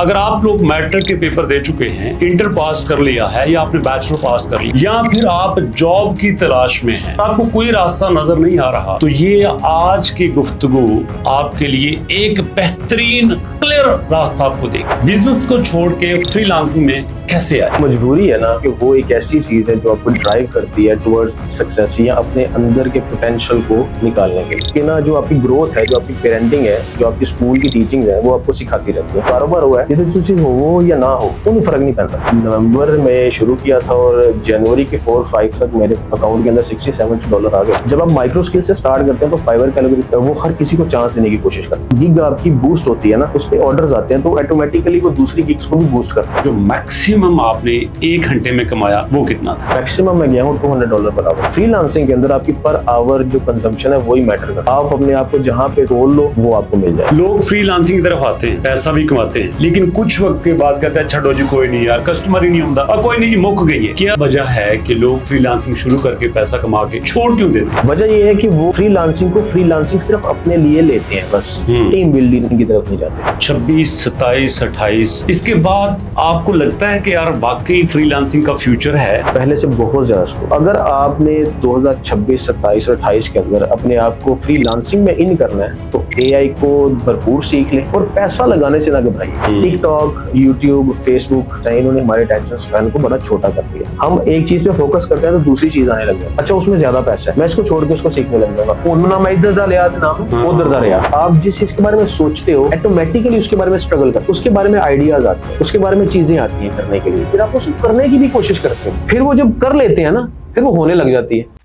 अगर आप लोग मैट्रिक के पेपर दे चुके हैं, इंटर पास कर लिया है या आपने बैचलर पास कर लिया या फिर आप जॉब की तलाश में हैं, आपको कोई रास्ता नजर नहीं आ रहा, तो ये आज की गुफ्तगू आपके लिए एक बेहतरीन क्लियर रास्ता आपको देगा। बिजनेस को छोड़ के फ्रीलांसिंग में कैसे आए? मजबूरी है ना कि वो एक ऐसी चीज है जो आपको ड्राइव करती है टुवर्ड्स सक्सेस या अपने अंदर के पोटेंशियल को निकालने के लिए। कि ना जो आपकी ग्रोथ है, जो आपकी पेरेंटिंग है, जो आपकी स्कूल की टीचिंग है, वो आपको सिखाती रहती है। कारोबार हुआ है, ये तुझे हो या ना हो कोई फर्क नहीं पड़ता। नवंबर में शुरू किया था और जनवरी के 4-5 तक मेरे अकाउंट के अंदर $60-70 आ गए। जब आप माइक्रो स्किल से स्टार्ट करते हैं तो फाइवर का वो हर किसी को चांस देने की कोशिश करते हैं। गिग आपकी बूस्ट होती है ना, उस पे ऑर्डर्स आते हैं तो ऑटोमेटिकली वो दूसरी गिग्स को भी बूस्ट करते हैं। जो मैक्सिमम आपने 1 घंटे में कमाया वो कितना था? मैक्सिमम मैं गया हूँ $200 बराबर। फ्रीलांसिंग के अंदर आपकी पर आवर जो कंजम्पशन है वही मैटर करता है। आप अपने आप को जहाँ पे रोल लो वो आपको मिल जाए। लोग फ्रीलांसिंग की तरफ आते हैं, पैसा भी कमाते हैं, लेकिन कुछ वक्त के बाद कहते हैं छड़ो जी कोई नहीं यार, कस्टमर ही नहीं होता और कोई नहीं जी मुक गई है। क्या वजह है कि लोग फ्रीलांसिंग शुरू करके पैसा कमा के छोड़ क्यों देते हैं? वजह ये है कि वो फ्रीलांसिंग सिर्फ अपने लिए लेते हैं, बस टीम बिल्डिंग की तरफ नहीं जाते। 26, 27, 28 इसके बाद आपको लगता है कि यार वाकई फ्रीलांसिंग का फ्यूचर है? पहले से बहुत ज्यादा स्कोप। अगर आपने 2026, 27 और 28 के अंदर अपने आप को फ्रीलांसिंग में इन करना है तो AI को भरपूर सीख ले और पैसा लगाने से ना घबराइए। टिकटॉक, यूट्यूब, फेसबुक इन्होंने हमारे अटेंशन स्पैन को बड़ा छोटा कर दिया। हम एक चीज पे फोकस करते हैं तो दूसरी चीज आने लग जाए। अच्छा उसमें ज्यादा पैसा है, मैं इसको छोड़ के उसको सीखने लग जाऊंगा। उन्ना मैं इधर डाल याद नाम उधर डाल याद। आप जिस चीज के बारे में सोचते हो ऑटोमेटिकली उसके बारे में स्ट्रगल करते, उसके बारे में आइडियाज आते हैं, उसके बारे में चीजें आती हैं करने के लिए, फिर आप उसको करने की भी कोशिश करते हैं। फिर वो जब कर लेते हैं ना फिर वो होने लग जाती है।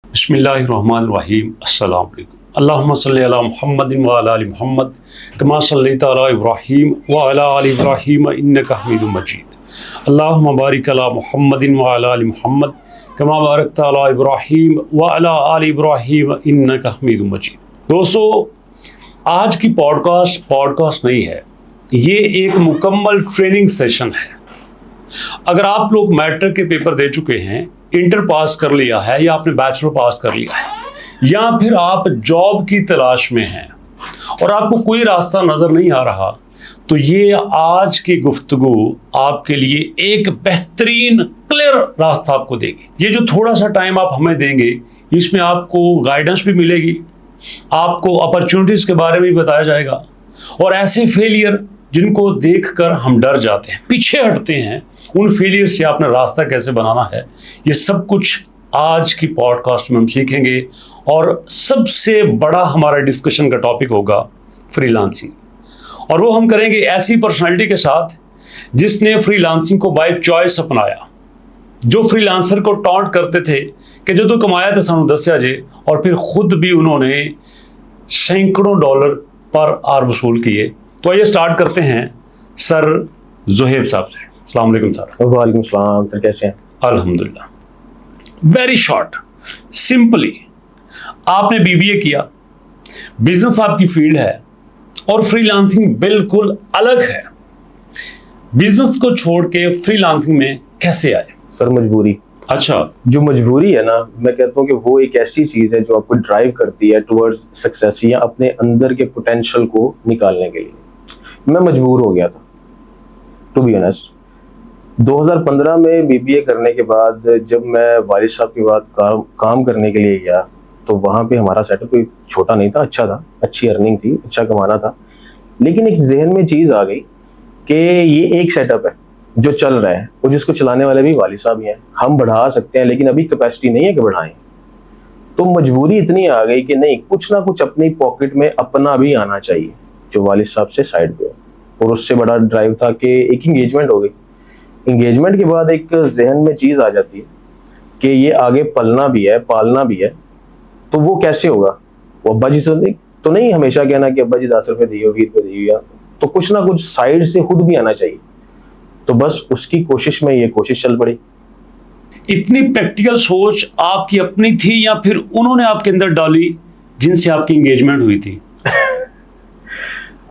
बिस्मिल्लाहिर्रहमानिर्रहीम। अस्सलाम वालेकुम। अल्लाहुम्मा सल्ली अला मुहम्मदिन व अला आलि मुहम्मद कमा सल्लैता अला इब्राहीम व अला आलि इब्राहीम इन्नका हमीदुम मजीद। अल्लाहुम्मा बारिक अला मुहम्मदिन व अला आलि मुहम्मद कमा बारकता अला इब्राहीम व अला आलि इब्राहीम इन्नका हमीदुम मजीद। दोस्तों, आज की पॉडकास्ट नहीं है, ये एक मुकम्मल ट्रेनिंग सेशन है। अगर आप लोग मैट्रिक के पेपर दे चुके हैं, इंटर पास कर लिया है या आपने बैचलर पास कर लिया है या फिर आप जॉब की तलाश में हैं और आपको कोई रास्ता नजर नहीं आ रहा, तो ये आज की गुफ्तगू आपके लिए एक बेहतरीन क्लियर रास्ता आपको देगी। ये जो थोड़ा सा टाइम आप हमें देंगे इसमें आपको गाइडेंस भी मिलेगी, आपको अपॉर्चुनिटीज के बारे में भी बताया जाएगा और ऐसे फेलियर जिनको देखकर हम डर जाते हैं, पीछे हटते हैं, उन फेलियर से आपने रास्ता कैसे बनाना है, ये सब कुछ आज की पॉडकास्ट में हम सीखेंगे। और सबसे बड़ा हमारा डिस्कशन का टॉपिक होगा फ्रीलांसिंग, और वो हम करेंगे ऐसी पर्सनालिटी के साथ जिसने फ्रीलांसिंग को बाय चॉइस अपनाया, जो फ्रीलांसर को टॉन्ट करते थे कि जो तू कमाया तो सानू दस्या जे, और फिर खुद भी उन्होंने सैकड़ों डॉलर पर आवर वसूल किए। तो आइए स्टार्ट करते हैं सर ज़ुहैब साहब से। अस्सलाम वालेकुम सर। वालेकुम सलाम सर, कैसे हैं? अल्हम्दुलिल्लाह। वेरी शॉर्ट सिंपली, आपने BBA किया, बिजनेस आपकी फील्ड है और फ्रीलांसिंग बिल्कुल अलग है। बिजनेस को छोड़ के फ्रीलांसिंग में कैसे आए? सर मजबूरी। अच्छा, जो मजबूरी है ना, मैं कहता हूँ कि वो एक ऐसी चीज है जो आपको ड्राइव करती है टुवर्ड्स सक्सेस या अपने अंदर के पोटेंशियल को निकालने के लिए। मैं मजबूर हो गया था टू बी ऑनेस्ट। 2015 में BBA करने के बाद जब मैं वालिद साहब के बाद काम करने के लिए गया तो वहाँ पे हमारा सेटअप कोई छोटा नहीं था, अच्छा था, अच्छी अर्निंग थी, अच्छा कमाना था। लेकिन एक जहन में चीज़ आ गई कि ये एक सेटअप है जो चल रहा है और जिसको चलाने वाले भी वालिद साहब ही हैं। हम बढ़ा सकते हैं लेकिन अभी कैपेसिटी नहीं है कि बढ़ाएं। तो मजबूरी इतनी आ गई कि नहीं, कुछ ना कुछ अपनी पॉकेट में अपना भी आना चाहिए जो वालिद साहब से साइड पे हो। और उससे बड़ा ड्राइव था कि एक इंगेजमेंट हो गई। इंगेजमेंट के बाद एक जहन में चीज़ आ जाती है कि ये आगे पलना भी है, पालना भी है, तो वो कैसे होगा? वो अब्बा जी तो नहीं हमेशा कहना कि अब्बा जी 10 रुपये दिए, 20 रुपये दिए, तो कुछ ना कुछ साइड से खुद भी आना चाहिए। तो बस उसकी कोशिश में ये कोशिश चल पड़ी। इतनी प्रैक्टिकल सोच आपकी अपनी थी या फिर उन्होंने आपके अंदर डाली जिनसे आपकी एंगेजमेंट हुई थी?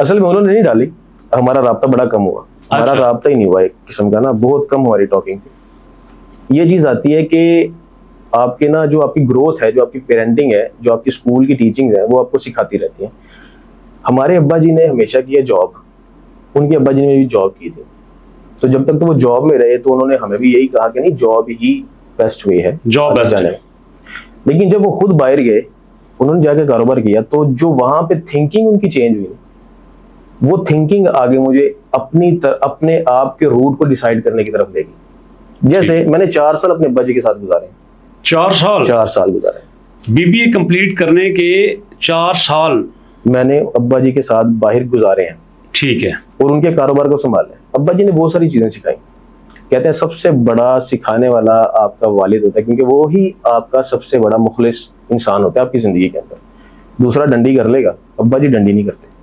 असल में उन्होंने नहीं डाली, हमारा राब्ता बड़ा कम हुआ। हमारा राब्ता ही नहीं हुआ, एक किस्म का ना बहुत कम हमारी टॉकिंग थी। ये चीज़ आती है कि आपके ना जो आपकी ग्रोथ है, जो आपकी पेरेंटिंग है, जो आपकी स्कूल की टीचिंग है, वो आपको सिखाती रहती है। हमारे अब्बा जी ने हमेशा किया जॉब, उनके अब्बा जी ने भी जॉब की थी, तो जब तक तो वो जॉब में रहे तो उन्होंने हमें भी यही कहा कि नहीं, जॉब ही बेस्ट वे है, जॉब बेस्ट है। लेकिन जब वो खुद बाहर गए, उन्होंने जाके कारोबार किया, तो जो वहां पे थिंकिंग उनकी चेंज हुई, वो थिंकिंग आगे मुझे अपने आप के रूट को डिसाइड करने की तरफ लेगी। जैसे मैंने 4 साल अपने अब्बा जी के साथ गुजारे। 4 साल गुजारे। बीबीए कंप्लीट करने के 4 साल मैंने अब्बा जी के साथ बाहर गुजारे हैं। ठीक है। और उनके कारोबार को संभाला। अब्बा जी ने बहुत सारी चीजें सिखाई। कहते हैं सबसे बड़ा सिखाने वाला आपका वालिद होता है, क्योंकि वो ही आपका सबसे बड़ा मुखलिस इंसान होता है आपकी जिंदगी के अंदर। दूसरा डंडी कर लेगा, अब्बा जी डंडी नहीं करते।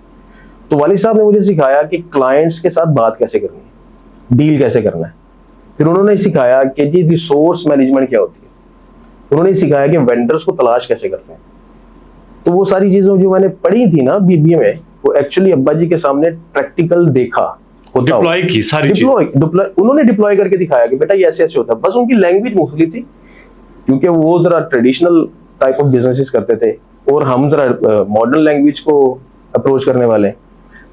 तो वालिद साहब ने मुझे सिखाया कि क्लाइंट्स के साथ बात कैसे करनी है, डील कैसे करना है। फिर उन्होंने सिखाया कि जी रिसोर्स मैनेजमेंट क्या होती है। उन्होंने सिखाया कि वेंडर्स को तलाश कैसे करते हैं। तो वो सारी चीजें जो मैंने पढ़ी थी ना बीबीए में, वो एक्चुअली अब्बा जी के सामने प्रैक्टिकल देखा होता, डिप्लॉय की सारी उन्होंने डिप्लॉय करके दिखाया कि बेटा ये ऐसे ऐसे होता है। बस उनकी लैंग्वेज मुख्तलिफ थी, क्योंकि वो जरा ट्रेडिशनल टाइप ऑफ बिजनेसेस करते थे और हम जरा मॉडर्न लैंग्वेज को अप्रोच करने वाले।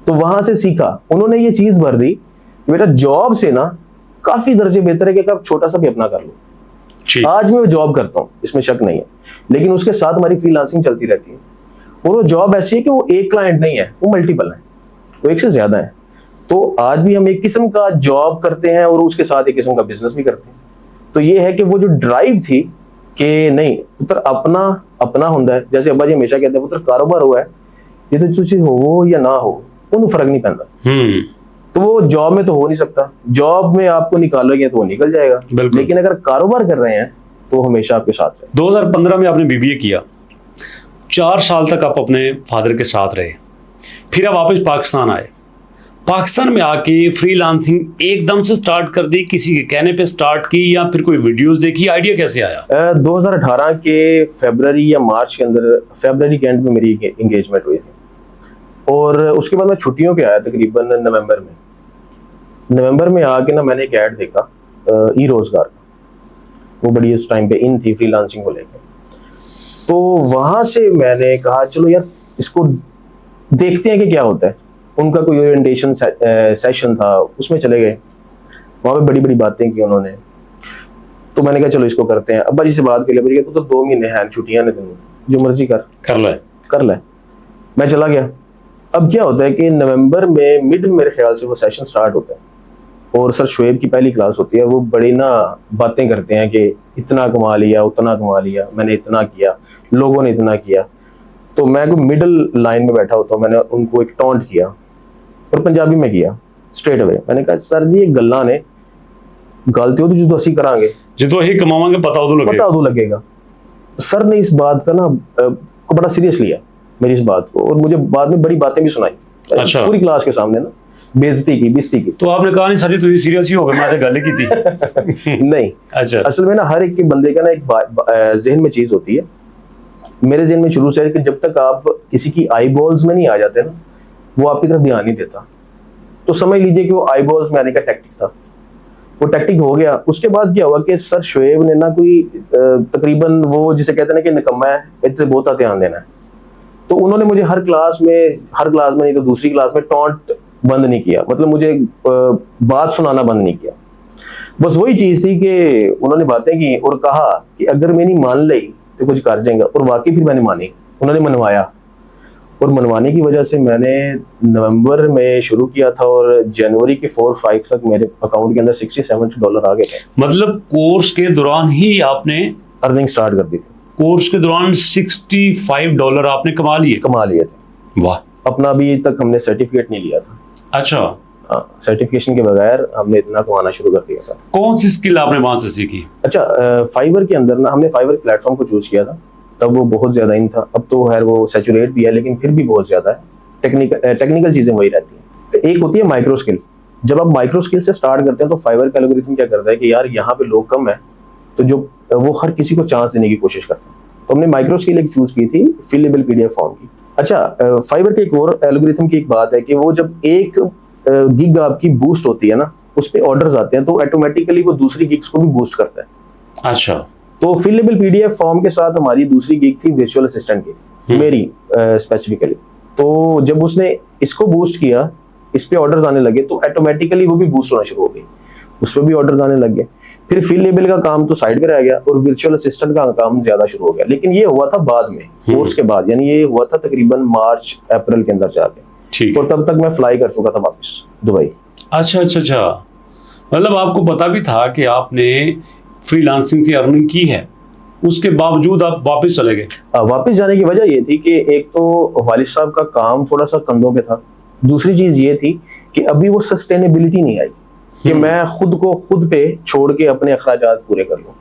तो वहां से सीखा। उन्होंने ये चीज भर दी कि बेटा जॉब से ना काफी दर्जे बेहतर है कि आप छोटा सा भी अपना कर लो। आज मैं जॉब करता हूँ, इसमें शक नहीं है, लेकिन उसके साथ हमारी फ्रीलांसिंग चलती रहती है। और वो जॉब ऐसी है कि वो एक क्लाइंट नहीं है, वो मल्टीपल है, वो एक से ज्यादा है। तो आज भी हम एक किस्म का जॉब करते हैं और उसके साथ एक किस्म का बिजनेस भी करते हैं। तो ये है कि वो जो ड्राइव थी कि नहीं पुत्र अपना अपना होता है, जैसे अब्बा जी हमेशा कहते हैं पुत्र कारोबार हुआ है, ये तो तुझे हो या ना हो उन्हें फर्क नहीं पैंदा। तो वो जॉब में तो हो नहीं सकता, जॉब में आपको निकालोगे तो वो निकल जाएगा, लेकिन अगर कारोबार कर रहे हैं तो हमेशा आपके साथ रहे। 2015 में आपने बीबीए किया, 4 साल तक आप अपने फादर के साथ रहे, फिर आप वापस पाकिस्तान आए। पाकिस्तान में आके फ्रीलांसिंग एकदम से स्टार्ट कर दी, किसी के कहने पे स्टार्ट की या फिर कोई वीडियोस देखी, आइडिया कैसे आया? 2018 के फरवरी या मार्च के अंदर, फरवरी के एंड में मेरी एंगेजमेंट हुई थी और उसके बाद मैं छुट्टियों पे आया तकरीबन नवंबर में आके ना मैंने एक ऐड देखा ई रोजगार का, वो बड़ी उस टाइम पे इन थी फ्रीलांसिंग को लेकर। तो वहां से मैंने कहा चलो यार इसको देखते हैं कि क्या होता है। उनका कोई ओरिएंटेशन सेशन था, उसमें चले गए, वहां पे बड़ी बड़ी बातें की उन्होंने। तो मैंने कहा चलो इसको करते हैं। अब्बा जी से बात कर लिया, मुझे तो 2 महीने हैं छुट्टियां ने, तुम जो मर्जी कर ले। मैं चला गया। अब क्या होता है कि नवंबर में मिड मेरे ख्याल से वो सेशन स्टार्ट होता है और सर शुएब की पहली क्लास होती है। वो बड़ी ना बातें करते हैं कि इतना कमा लिया, उतना कमा लिया, मैंने इतना किया, लोगों ने इतना किया। तो मैं कोई मिडिल लाइन में बैठा होता हूँ, मैंने उनको एक टॉन्ट किया और पंजाबी में किया स्ट्रेट अवे। मैंने कहा सर जी ये गल्ला ने गलती हो तो जो असी करांगे, जो ही कमावांगे पता उदू लगेगा। सर ने इस बात का ना को बड़ा सीरियस लिया मेरी इस बात को, और मुझे बाद में बड़ी बातें भी सुनाई। अच्छा। पूरी क्लास के सामने ना बेइज्जती की। तो आपने कहा नहीं सर जी सीरियस ही हो गए, मैं गल की थी। नहीं, अच्छा, असल में ना हर एक के बंदे का ना एक जहन में चीज होती है। मेरे जहन में शुरू से है कि जब तक आप किसी की आई बॉल्स में नहीं आ जाते ना, वो आपकी तरफ ध्यान नहीं देता। तो समझ लीजिए कि वो आई बॉल्स में आने का टैक्टिक था, वो टैक्टिक हो गया। उसके बाद क्या हुआ कि सर शुएब ने ना कोई तकरीबन वो जिसे कहते हैं ना कि निकम्मा है, इतने बहुत ध्यान देना है। तो उन्होंने मुझे हर क्लास में नहीं तो दूसरी क्लास में टॉन्ट बंद नहीं किया, मतलब मुझे बात सुनाना बंद नहीं किया। बस वही चीज थी कि उन्होंने बातें की और कहा कि अगर मैंने मान ली तो कुछ कर जाएगा, और वाकई फिर मैंने मानी। उन्होंने मनवाया और मनवाने की वजह से मैंने नवंबर में शुरू किया था और जनवरी के 4-5 तक मेरे अकाउंट के अंदर $60-70 आ गए थे। मतलब कोर्स के दौरान ही आपने अर्निंग स्टार्ट कर दी थी। कोर्स के दौरान $65 आपने कमा लिए थे। वाह। अपना अभी तक हमने सर्टिफिकेट नहीं लिया था। अच्छा। सर्टिफिकेशन के बगैर हमने इतना कमाना शुरू कर दिया था। कौन सी स्किल आपने वहां से सीखी? अच्छा, फाइवर के अंदर ना हमने फाइवर प्लेटफॉर्म को चूज किया था, तब वो बहुत ज्यादा इन था। अब तो खैर वो सैचुरेट भी है, लेकिन फिर भी बहुत ज्यादा है। टेक्निकल चीजें वही रहती हैं। एक होती है माइक्रो स्किल। जब आप माइक्रो स्किल से स्टार्ट करते हैं तो फाइवर का एल्गोरिथम क्या करता है कि यार यहाँ पे लोग कम है, तो जो वो हर किसी को चांस देने की कोशिश करता है। तो हमने माइक्रो स्किल एक चूज की थी, फिलेबल पीडीएफ फॉर्म की। अच्छा, फाइवर के एक और एल्गोरिथम की एक बात है कि वो जब एक गिग आपकी बूस्ट होती है ना, उस पे ऑर्डर्स आते हैं तो ऑटोमेटिकली वो दूसरी गिग्स को भी बूस्ट करता है। अच्छा। तो फिलेबल पीडीएफ फॉर्म के साथ हमारी दूसरी गिग थी वर्चुअल असिस्टेंट की, मेरी स्पेसिफिकली। तो जब उसने इसको बूस्ट किया, इस पे ऑर्डर्स आने लगे, तो ऑटोमेटिकली वो भी बूस्ट होना शुरू हो गई, उस पर भी ऑर्डर्स आने लग गए। फिर फिलेबल का काम तो साइड पे रह गया और वर्चुअल असिस्टेंट का काम ज्यादा शुरू हो गया। लेकिन ये हुआ था बाद में, कोर्स के बाद, यानी ये हुआ था तकरीबन मार्च अप्रैल के अंदर जाके, ठीक और तब तक मैं फ्लाई कर चुका था वापस दुबई। अच्छा अच्छा अच्छा, मतलब आपको पता भी था कि आपने फ्रीलांसिंग से अर्निंग की है, उसके बावजूद आप वापस चले गए? वापस जाने की वजह ये थी कि एक तो वालिद साहब का काम थोड़ा सा कंधों पे था, दूसरी चीज ये थी कि अभी वो सस्टेनेबिलिटी नहीं आई कि मैं खुद को खुद पे छोड़ के अपने अखराजात पूरे कर लूं।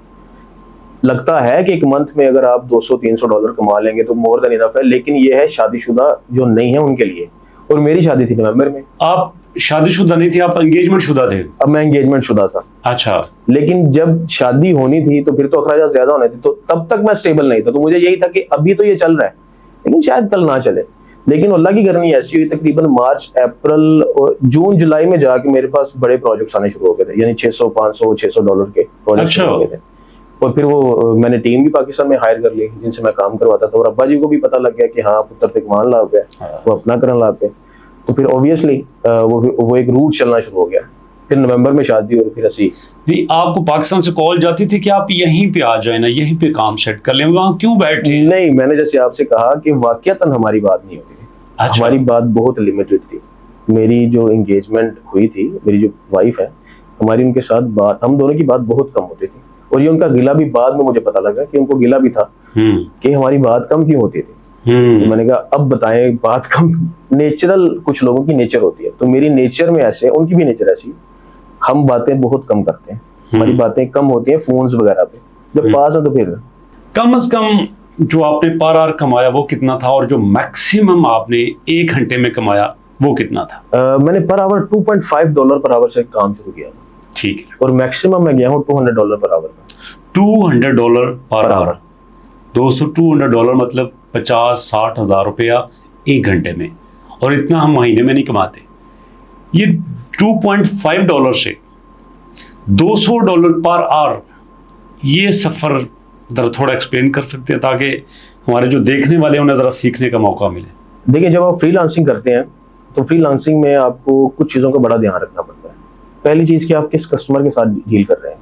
लगता है कि एक मंथ में अगर आप $200-300 कमा लेंगे तो मोर देन इनफ है, लेकिन ये है शादीशुदा जो नहीं है उनके लिए, और मेरी शादी थी नवंबर में। आप शादीशुदा नहीं थे, आप एंगेजमेंट शुदा थे? अब मैं एंगेजमेंट शुदा था। अच्छा। लेकिन जब शादी होनी थी तो फिर तो अखराजात ज्यादा होने थे, तो तब तक मैं स्टेबल नहीं था। तो मुझे यही था कि अभी तो ये चल रहा है लेकिन शायद कल ना चले। लेकिन अल्लाह की करनी ऐसी हुई, तकरीबन मार्च अप्रैल और जून जुलाई में जाके मेरे पास बड़े प्रोजेक्ट्स आने शुरू हो गए थे, यानी $600-500-600 के प्रोजेक्ट्स शुरू हो गए थे। और फिर वो मैंने टीम भी पाकिस्तान में हायर कर ली जिनसे मैं काम करवाता था, और अब्बा जी को भी पता लग गया कि हाँ पुत्र पे कमान ला पे, वो अपना करने ला पे। तो फिर ऑब्वियसली वो एक रूट चलना शुरू हो गया। फिर नवंबर में शादी और फिर असी। नहीं, आपको पाकिस्तान से कॉल जाती थी कि आप यहीं पे आ जाए ना, यहीं पे काम सेट कर लें, वहाँ क्यों बैठे? नहीं, मैंने जैसे आपसे कहा कि वाकयातन हमारी बात नहीं होती थी। अच्छा। हमारी बात बहुत लिमिटेड थी। मेरी जो एंगेजमेंट हुई थी, मेरी जो वाइफ है, हमारी उनके साथ बात, हम दोनों की बात बहुत कम होती थी। और ये उनका गिला भी बाद में मुझे पता लगा कि उनको गिला भी था कि हमारी बात कम क्यों होती थी। तो मैंने कहा अब बताएं बात कम, नेचुरल कुछ लोगों की नेचर होती है, तो मेरी नेचर में ऐसे, उनकी भी नेचर ऐसी, हम बातें बहुत कम करते हैं, हमारी बातें कम होती हैं फोन्स वगैरह पे, जब पास है तो फिर। कम से कम जो आपने पर आवर कमाया वो कितना था, और जो मैक्सिमम आपने 1 घंटे में कमाया वो कितना था? मैंने पर आवर $2.5 पर आवर से काम शुरू किया था। ठीक है। और मैक्सिमम मैं गया हूँ $200 पर आवर का। $200 पर आवर। दोस्तों, $200 मतलब 50-60 हज़ार रुपया 1 घंटे में, और इतना हम महीने में नहीं कमाते। ये $2.5 से $200 पर आवर, ये सफ़र जरा थोड़ा एक्सप्लेन कर सकते हैं ताकि हमारे जो देखने वाले हैं उन्हें ज़रा सीखने का मौका मिले। देखिए, जब आप फ्रीलांसिंग करते हैं तो फ्रीलांसिंग में आपको कुछ चीज़ों का बड़ा ध्यान रखना पड़ता है। पहली चीज़ कि आप किस कस्टमर के साथ डील कर रहे हैं।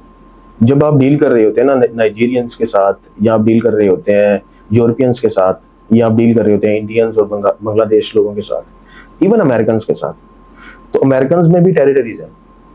जब आप डील कर रहे होते हैं ना नाइजीरियंस के साथ, या आप डील कर रहे होते हैं यूरोपियंस के साथ, या आप डील कर रहे होते हैं इंडियंस और बांग्लादेश लोगों के साथ, इवन अमेरिकन के साथ, तो अमेरिकन में भी टेरिटरीज हैं,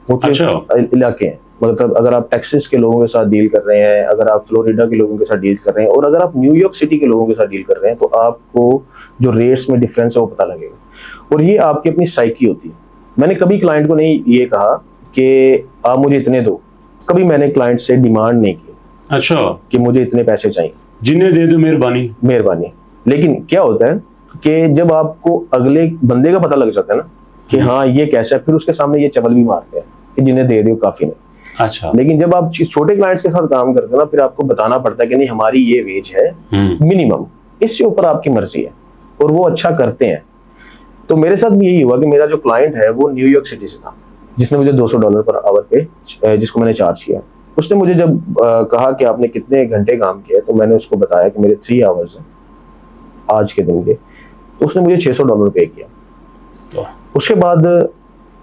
मुख्तलिफ इलाके हैं। मतलब अगर आप टेक्सास के लोगों के साथ डील कर रहे हैं, अगर आप फ्लोरिडा के लोगों के साथ डील कर रहे हैं, और अगर आप न्यूयॉर्क सिटी के लोगों के साथ डील कर रहे हैं, तो आपको जो रेट्स में डिफरेंस है वो पता लगेगा। और ये आपकी अपनी साइकी होती है। मैंने कभी क्लाइंट को नहीं ये कहा कि आप मुझे इतने दो, कभी मैंने क्लाइंट से डिमांड नहीं की। अच्छा, कि मुझे इतने पैसे चाहिए, जिन्हें दे दो मेहरबानी। लेकिन क्या होता है कि जब आपको अगले बंदे का पता लग जाता है ना कि हाँ ये कैसा है, फिर उसके सामने ये चवल भी मारते हैं कि जिन्हें दे दो काफी नहीं। अच्छा। लेकिन जब आप छोटे क्लाइंट्स के साथ काम करते हैं ना, फिर आपको बताना पड़ता है कि नहीं हमारी ये वेज है मिनिमम, इससे ऊपर आपकी मर्जी है, और वो अच्छा करते हैं। तो मेरे साथ भी यही हुआ कि मेरा जो क्लाइंट है वो न्यूयॉर्क सिटी से था, जिसने मुझे $200 पर आवर पे, जिसको मैंने चार्ज किया। उसने मुझे जब कहा कि आपने कितने घंटे काम किया, तो मैंने उसको बताया कि मेरे 3 आवर्स हैं आज के दिन के, तो उसने मुझे $600 पे किया। उसके बाद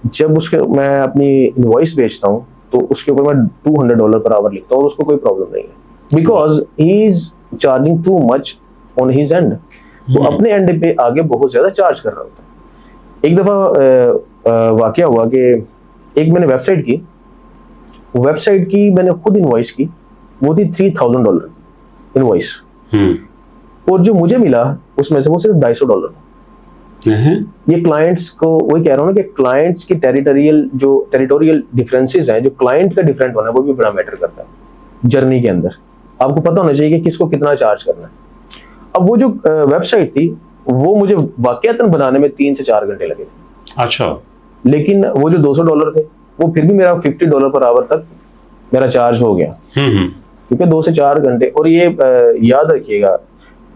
जब मैं अपनी इनवॉइस बेचता हूँ तो उसके ऊपर मैं $200 पर आवर लिखता हूँ, और उसको कोई प्रॉब्लम नहीं है, because he is charging too much on his and. वो अपने एंड पे आगे बहुत ज्यादा चार्ज कर रहा होता है। एक दफा वाकया हुआ कि एक मैंने वेबसाइट की मैंने खुद इनवॉइस की, वो थी $3000 इनवॉइस, और जो मुझे मिला उसमें से वो सिर्फ $250 था। ये क्लाइंट्स को, वही कह रहा हूँ ना कि क्लाइंट्स की टेरिटोरियल डिफरेंसेस हैं, जो क्लाइंट का डिफरेंट होना है वो भी बड़ा मैटर करता है जर्नी के अंदर। आपको पता होना चाहिए कि किसको कितना चार्ज करना है। अब वो जो वेबसाइट थी वो मुझे वाकयातन बनाने में 3 से 4 घंटे लगे थे। अच्छा। लेकिन वो जो $200 थे वो फिर भी मेरा $50 पर आवर तक मेरा चार्ज हो गया, क्योंकि 2 से 4 घंटे। और ये याद रखिएगा,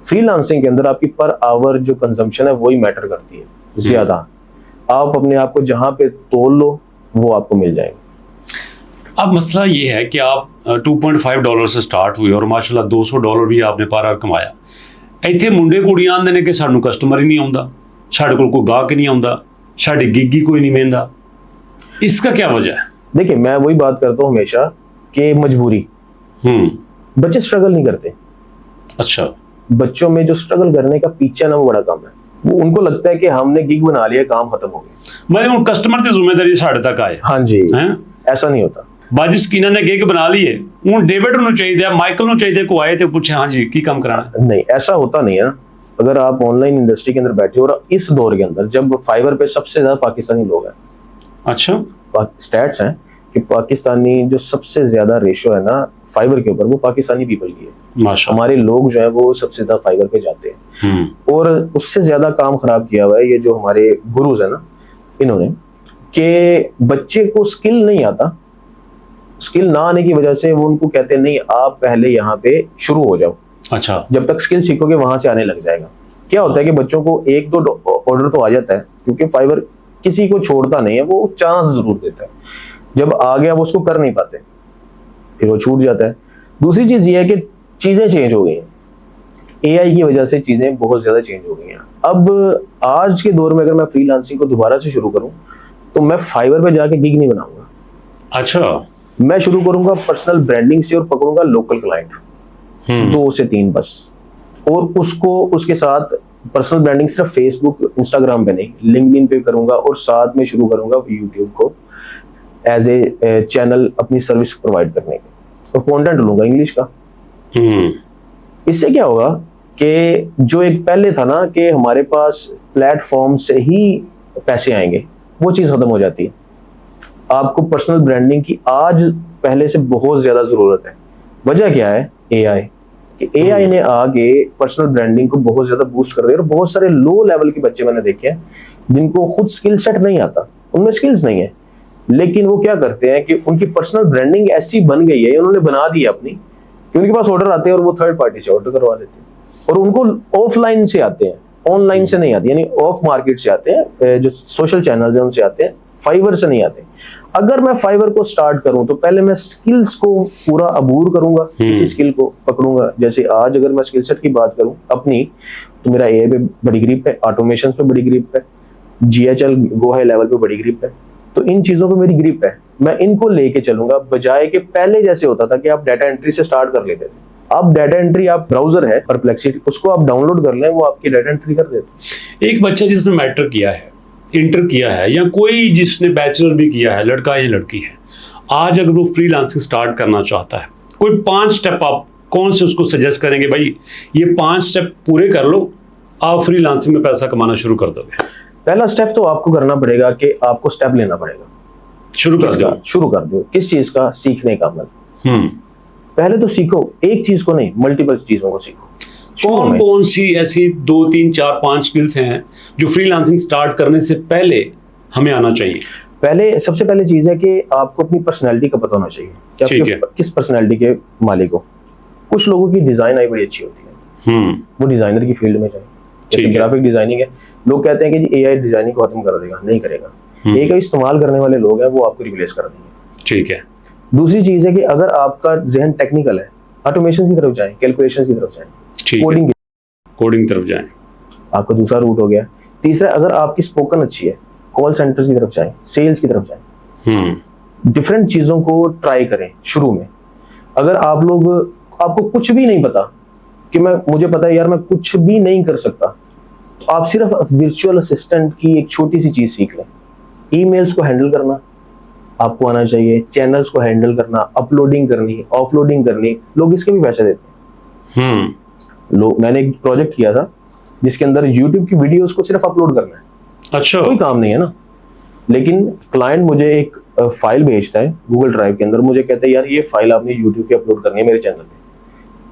फ्रीलांसिंग के अंदर आपकी पर आवर जो कंजम्पशन है वही मैटर करती है ज्यादा। आप अपने आप को जहां पे तोल लो वो आपको मिल जाएगा। अब मसला ये है कि आप $2.5 से स्टार्ट हुए और माशाल्लाह $200 भी आपने पर आवर कमाया। ਇੱਥੇ ਮੁੰਡੇ ਕੁੜੀਆਂ ਆਂਦੇ ਨੇ ਕਿ ਸਾਨੂੰ ਕਸਟਮਰ ਹੀ नहीं ਆਉਂਦਾ, ਸਾਡੇ ਕੋਲ ਕੋਈ ਗਾਹਕ नहीं ਆਉਂਦਾ, ਸਾਡੀ ਗਿੱਗੀ कोई नहीं मेहंदा। इसका क्या वजह है? देखिए, मैं वही बात करता हूँ हमेशा कि मजबूरी। बच्चे स्ट्रगल नहीं करते। अच्छा, बच्चों में जो स्ट्रगल करने का पीछा ना वो बड़ा कम है। वो उनको लगता है कि हमने गिग बना लिया, काम खत्म हो गया, मैं हूँ कस्टमर की जिम्मेदारी साढ़े तक आए। हाँ जी, हैं? ऐसा नहीं होता। बाजी स्कीना ने गिग बना ली है, हूँ डेविड नूं चाहिए, माइकल नूं चाहिए, को आए थे पूछे हाँ जी की काम कराना। नहीं, ऐसा होता नहीं है ना। अगर आप ऑनलाइन इंडस्ट्री के अंदर बैठे हो और इस दौर के अंदर जब फाइवर पे सबसे ज्यादा पाकिस्तानी लोग हैं। अच्छा, स्टैट्स हैं कि पाकिस्तानी जो सबसे ज्यादा रेशो है ना फाइवर के ऊपर, वो पाकिस्तानी पीपल की है। माशाल्लाह, हमारे लोग जो है वो सबसे ज्यादा फाइवर पे जाते हैं। और उससे ज्यादा काम खराब किया हुआ है ये जो हमारे गुरुज है ना, इन्होंने, कि बच्चे को स्किल नहीं आता, स्किल ना आने की वजह से वो उनको कहते हैं नहीं आप पहले यहाँ पे शुरू हो जाओ। अच्छा, जब तक स्किल सीखोगे वहां से आने लग जाएगा। क्या होता है कि बच्चों को एक दो ऑर्डर तो आ जाता है, क्योंकि फाइवर किसी को छोड़ता नहीं है, वो चांस जरूर देता है। जब आ गया वो उसको कर नहीं पाते, फिर वो छूट जाता है। दूसरी चीज ये है कि चीजें चेंज हो गई हैं, एआई की वजह से चीजें बहुत ज्यादा चेंज हो गई हैं। अब आज के दौर में अगर मैं फ्रीलांसिंग को दोबारा से शुरू करूं तो मैं फाइवर पे जाके गिग नहीं बनाऊंगा। अच्छा, मैं शुरू करूंगा पर्सनल ब्रांडिंग से और पकड़ूंगा लोकल क्लाइंट, 2 से 3 बस। और उसको उसके साथ पर्सनल ब्रांडिंग सिर्फ फेसबुक इंस्टाग्राम पे नहीं, लिंक्डइन पे करूंगा, और साथ में शुरू करूंगा यूट्यूब को एज ए चैनल अपनी सर्विस प्रोवाइड करने के, और कंटेंट लूंगा इंग्लिश का। इससे क्या होगा कि जो एक पहले था ना कि हमारे पास प्लेटफॉर्म से ही पैसे आएंगे, वो चीज खत्म हो जाती है। आपको पर्सनल ब्रांडिंग की आज पहले से बहुत ज्यादा जरूरत है। वजह क्या है? एआई। कि एआई ने आगे पर्सनल ब्रांडिंग को बहुत ज्यादा बूस्ट कर दिया। और बहुत सारे लो लेवल के बच्चे मैंने देखे हैं जिनको खुद स्किल सेट नहीं आता, उनमें स्किल्स नहीं है, लेकिन वो क्या करते हैं कि उनकी पर्सनल ब्रांडिंग ऐसी बन गई है, उन्होंने बना दी है अपनी, कि उनके पास ऑर्डर आते हैं और वो थर्ड पार्टी से ऑर्डर करवा लेते हैं, और उनको ऑफलाइन से आते हैं, ऑनलाइन से नहीं आते, यानी ऑफ मार्केट से आते हैं, जो सोशल चैनल्स हैं उनसे आते हैं, फाइवर से नहीं आते। अगर मैं फाइवर को स्टार्ट करूं तो पहले मैं स्किल्स को पूरा अबूर करूंगा, किसी स्किल को पकड़ूंगा। जैसे आज अगर मैं स्किल सेट की बात करूं अपनी, तो मेरा एआई पे बड़ी ग्रिप है, ऑटोमेशन पे बड़ी ग्रिप है, जीएचएल गो हाई लेवल पे बड़ी ग्रिप है। तो इन चीजों पे मेरी ग्रिप है, मैं इनको लेके चलूंगा, बजाय कि पहले जैसे होता था कि आप डाटा एंट्री से स्टार्ट कर लेते थे। अब डाटा एंट्री, आप ब्राउजर है परप्लेक्सिटी, उसको आप डाउनलोड कर लें, वो आपकी डाटा एंट्री कर देते। एक बच्चा जिसने मैट्रिक किया है, इंटर किया है, या कोई जिसने बैचलर भी किया है, लड़का या लड़की है, आज अगर वो फ्रीलांसिंग स्टार्ट करना चाहता है, कोई 5 स्टेप आप कौन से उसको सजेस्ट करेंगे? भाई ये 5 स्टेप पूरे कर लो, आप फ्रीलांसिंग में पैसा कमाना शुरू कर दोगे। पहला स्टेप तो आपको करना पड़ेगा कि आपको स्टेप लेना पड़ेगा, शुरू कर दो। किस चीज का? सीखने का अमल। पहले तो सीखो, एक चीज को नहीं, मल्टीपल चीजों को सीखो। कौन कौन सी ऐसी 2, 3, 4, 5 स्किल्स हैं जो फ्रीलांसिंग स्टार्ट करने से पहले हमें आना चाहिए? पहले, सबसे पहले चीज है कि आपको अपनी पर्सनैलिटी का पता होना चाहिए कि आप किस पर्सनैलिटी के मालिक हो। कुछ लोगों की डिजाइन आई बड़ी अच्छी होती है, वो डिजाइनर की फील्ड में जाए। जैसे ग्राफिक डिजाइनिंग है, लोग कहते हैं कि जी एआई डिजाइनिंग को खत्म कर देगा, नहीं करेगा। एआई इस्तेमाल करने वाले लोग हैं, वो आपको रिप्लेस कर देंगे। ठीक है। दूसरी चीज है कि अगर आपका जहन टेक्निकल है, ऑटोमेशन की तरफ जाएं, कैलकुलेशंस की तरफ जाएं, कोडिंग तरफ जाएं, आपका दूसरा रूट हो गया। तीसरा, अगर आपकी स्पोकन अच्छी है, कॉल सेंटर्स की तरफ जाएं, सेल्स की तरफ जाएं। डिफरेंट चीजों को ट्राई करें शुरू में। अगर आपको कुछ भी नहीं पता कि मुझे पता है यार मैं कुछ भी नहीं कर सकता, तो आप सिर्फ वर्चुअल असिस्टेंट की एक छोटी सी चीज सीख लें। ईमेल्स को हैंडल करना आपको आना चाहिए, चैनल्स को हैंडल करना, अपलोडिंग करनी, ऑफलोडिंग करनी। लोग इसके भी पैसे देते हैं। मैंने एक प्रोजेक्ट किया था जिसके अंदर YouTube की वीडियोस को सिर्फ अपलोड करना है। अच्छा, कोई काम नहीं है ना, लेकिन क्लाइंट मुझे एक फाइल भेजता है गूगल ड्राइव के अंदर, मुझे कहता है यार ये फाइल आपने YouTube पे अपलोड करनी है मेरे चैनल पे।